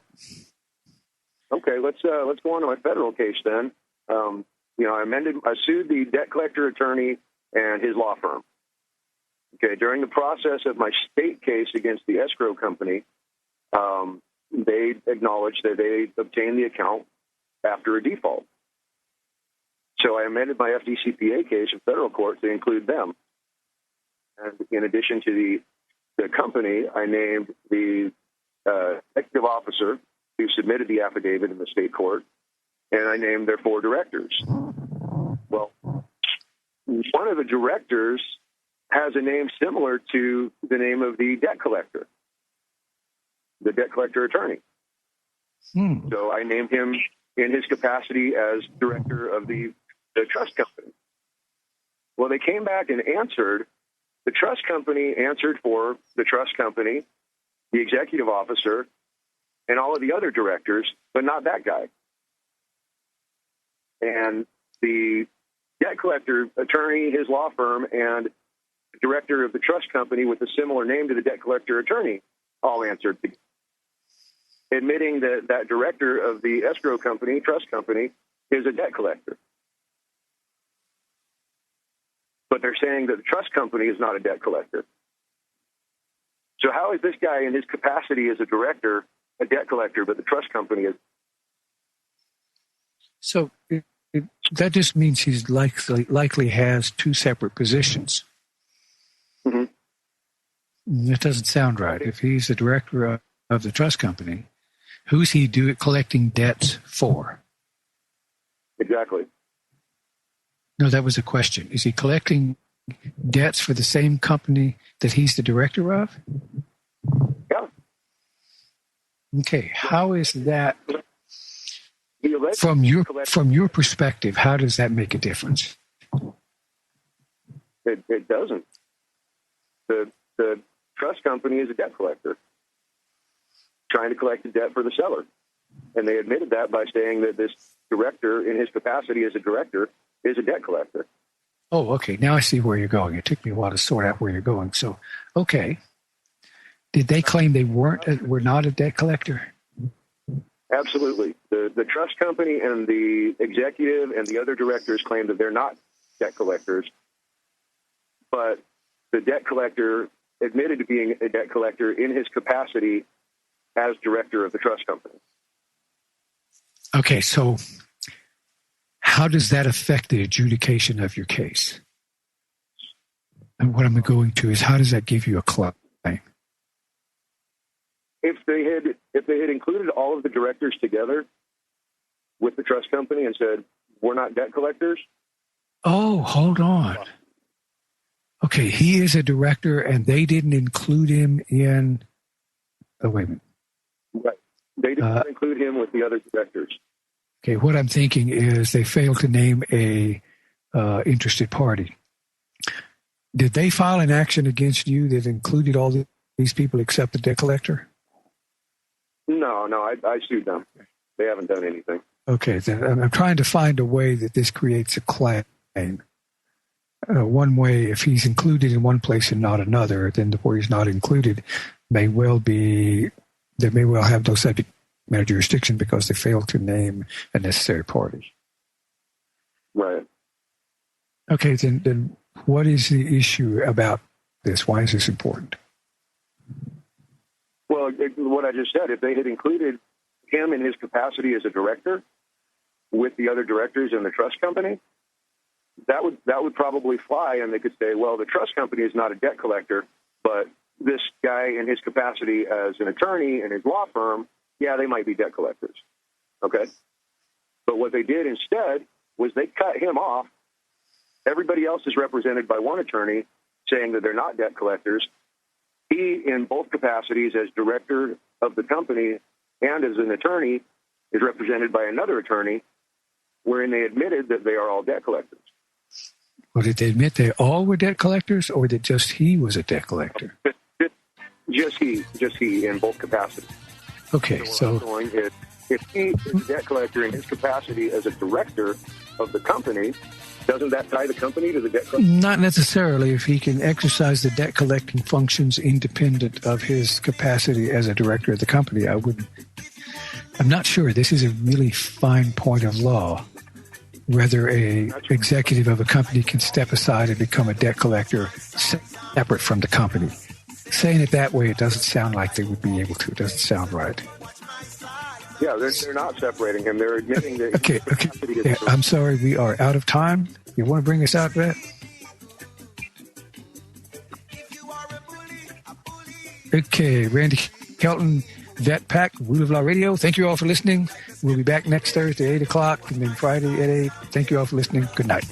Speaker 10: Okay, let's go on to my federal case then. I sued the debt collector attorney and his law firm. Okay, during the process of my state case against the escrow company, they acknowledged that they obtained the account after a default. So I amended my FDCPA case in federal court to include them. And in addition to the company, I named the executive officer who submitted the affidavit in the state court, and I named their 4 directors. Well, one of the directors has a name similar to the name of the debt collector attorney. So I named him in his capacity as director of the trust company. Well, they came back and answered. The trust company answered for the trust company, the executive officer, and all of the other directors, but not that guy. And the debt collector attorney, his law firm, and the director of the trust company with a similar name to the debt collector attorney all answered, admitting that that director of the escrow company, trust company, is a debt collector. But they're saying that the trust company is not a debt collector. So how is this guy in his capacity as a director a debt collector, but the trust company is?
Speaker 3: So that just means he's likely has 2 separate positions. Mm-hmm. That doesn't sound right. If he's the director of the trust company, who's he collecting debts for?
Speaker 10: Exactly.
Speaker 3: No, that was a question. Is he collecting debts for the same company that he's the director of?
Speaker 10: Yeah.
Speaker 3: Okay. How is that from your perspective? How does that make a difference?
Speaker 10: It doesn't. The trust company is a debt collector trying to collect the debt for the seller, and they admitted that by saying that this director, in his capacity as a director, is a debt collector.
Speaker 3: Oh, okay. Now I see where you're going. It took me a while to sort out where you're going. So, okay. Did they claim they were not a debt collector?
Speaker 10: Absolutely. The trust company and the executive and the other directors claim that they're not debt collectors, but the debt collector admitted to being a debt collector in his capacity as director of the trust company.
Speaker 3: Okay, so how does that affect the adjudication of your case? And what I'm going to is, how does that give you a claim?
Speaker 10: If they had included all of the directors together with the trust company and said, we're not debt collectors.
Speaker 3: Oh, hold on. Okay, he is a director and they didn't include him in... Oh, wait a minute.
Speaker 10: Right. They did not include him with the other directors.
Speaker 3: Okay, what I'm thinking is they failed to name a interested party. Did they file an action against you that included all these people except the debt collector?
Speaker 10: No, I sued them. They haven't done anything.
Speaker 3: Okay, then I'm trying to find a way that this creates a claim. One way, if he's included in one place and not another, then where he's not included may well have no subject matter jurisdiction because they failed to name a necessary party.
Speaker 10: Right.
Speaker 3: Okay, then what is the issue about this? Why is this important?
Speaker 10: Well, what I just said, if they had included him in his capacity as a director, with the other directors in the trust company, that would probably fly, and they could say, well, the trust company is not a debt collector, but this guy in his capacity as an attorney in his law firm, yeah, they might be debt collectors. Okay? But what they did instead was they cut him off. Everybody else is represented by one attorney saying that they're not debt collectors. He, in both capacities as director of the company and as an attorney, is represented by another attorney, wherein they admitted that they are all debt collectors.
Speaker 3: Well, did they admit they all were debt collectors, or that just he was a debt collector?
Speaker 10: Just he in both capacities.
Speaker 3: Okay, so
Speaker 10: if he is a debt collector in his capacity as a director of the company, doesn't that tie the company to the debt collector?
Speaker 3: Not necessarily. If he can exercise the debt collecting functions independent of his capacity as a director of the company, I wouldn't. I'm not sure. This is a really fine point of law. Whether a executive of a company can step aside and become a debt collector separate from the company. Saying it that way, it doesn't sound like they would be able to. It doesn't sound right.
Speaker 10: Yeah, they're not separating him. They're admitting that.
Speaker 3: Okay. Yeah, I'm sorry, we are out of time. You want to bring us out, Vet? Okay, Randy Kelton, Vet Pack, Rule of Law Radio. Thank you all for listening. We'll be back next Thursday, 8 o'clock, and then Friday at 8. Thank you all for listening. Good night.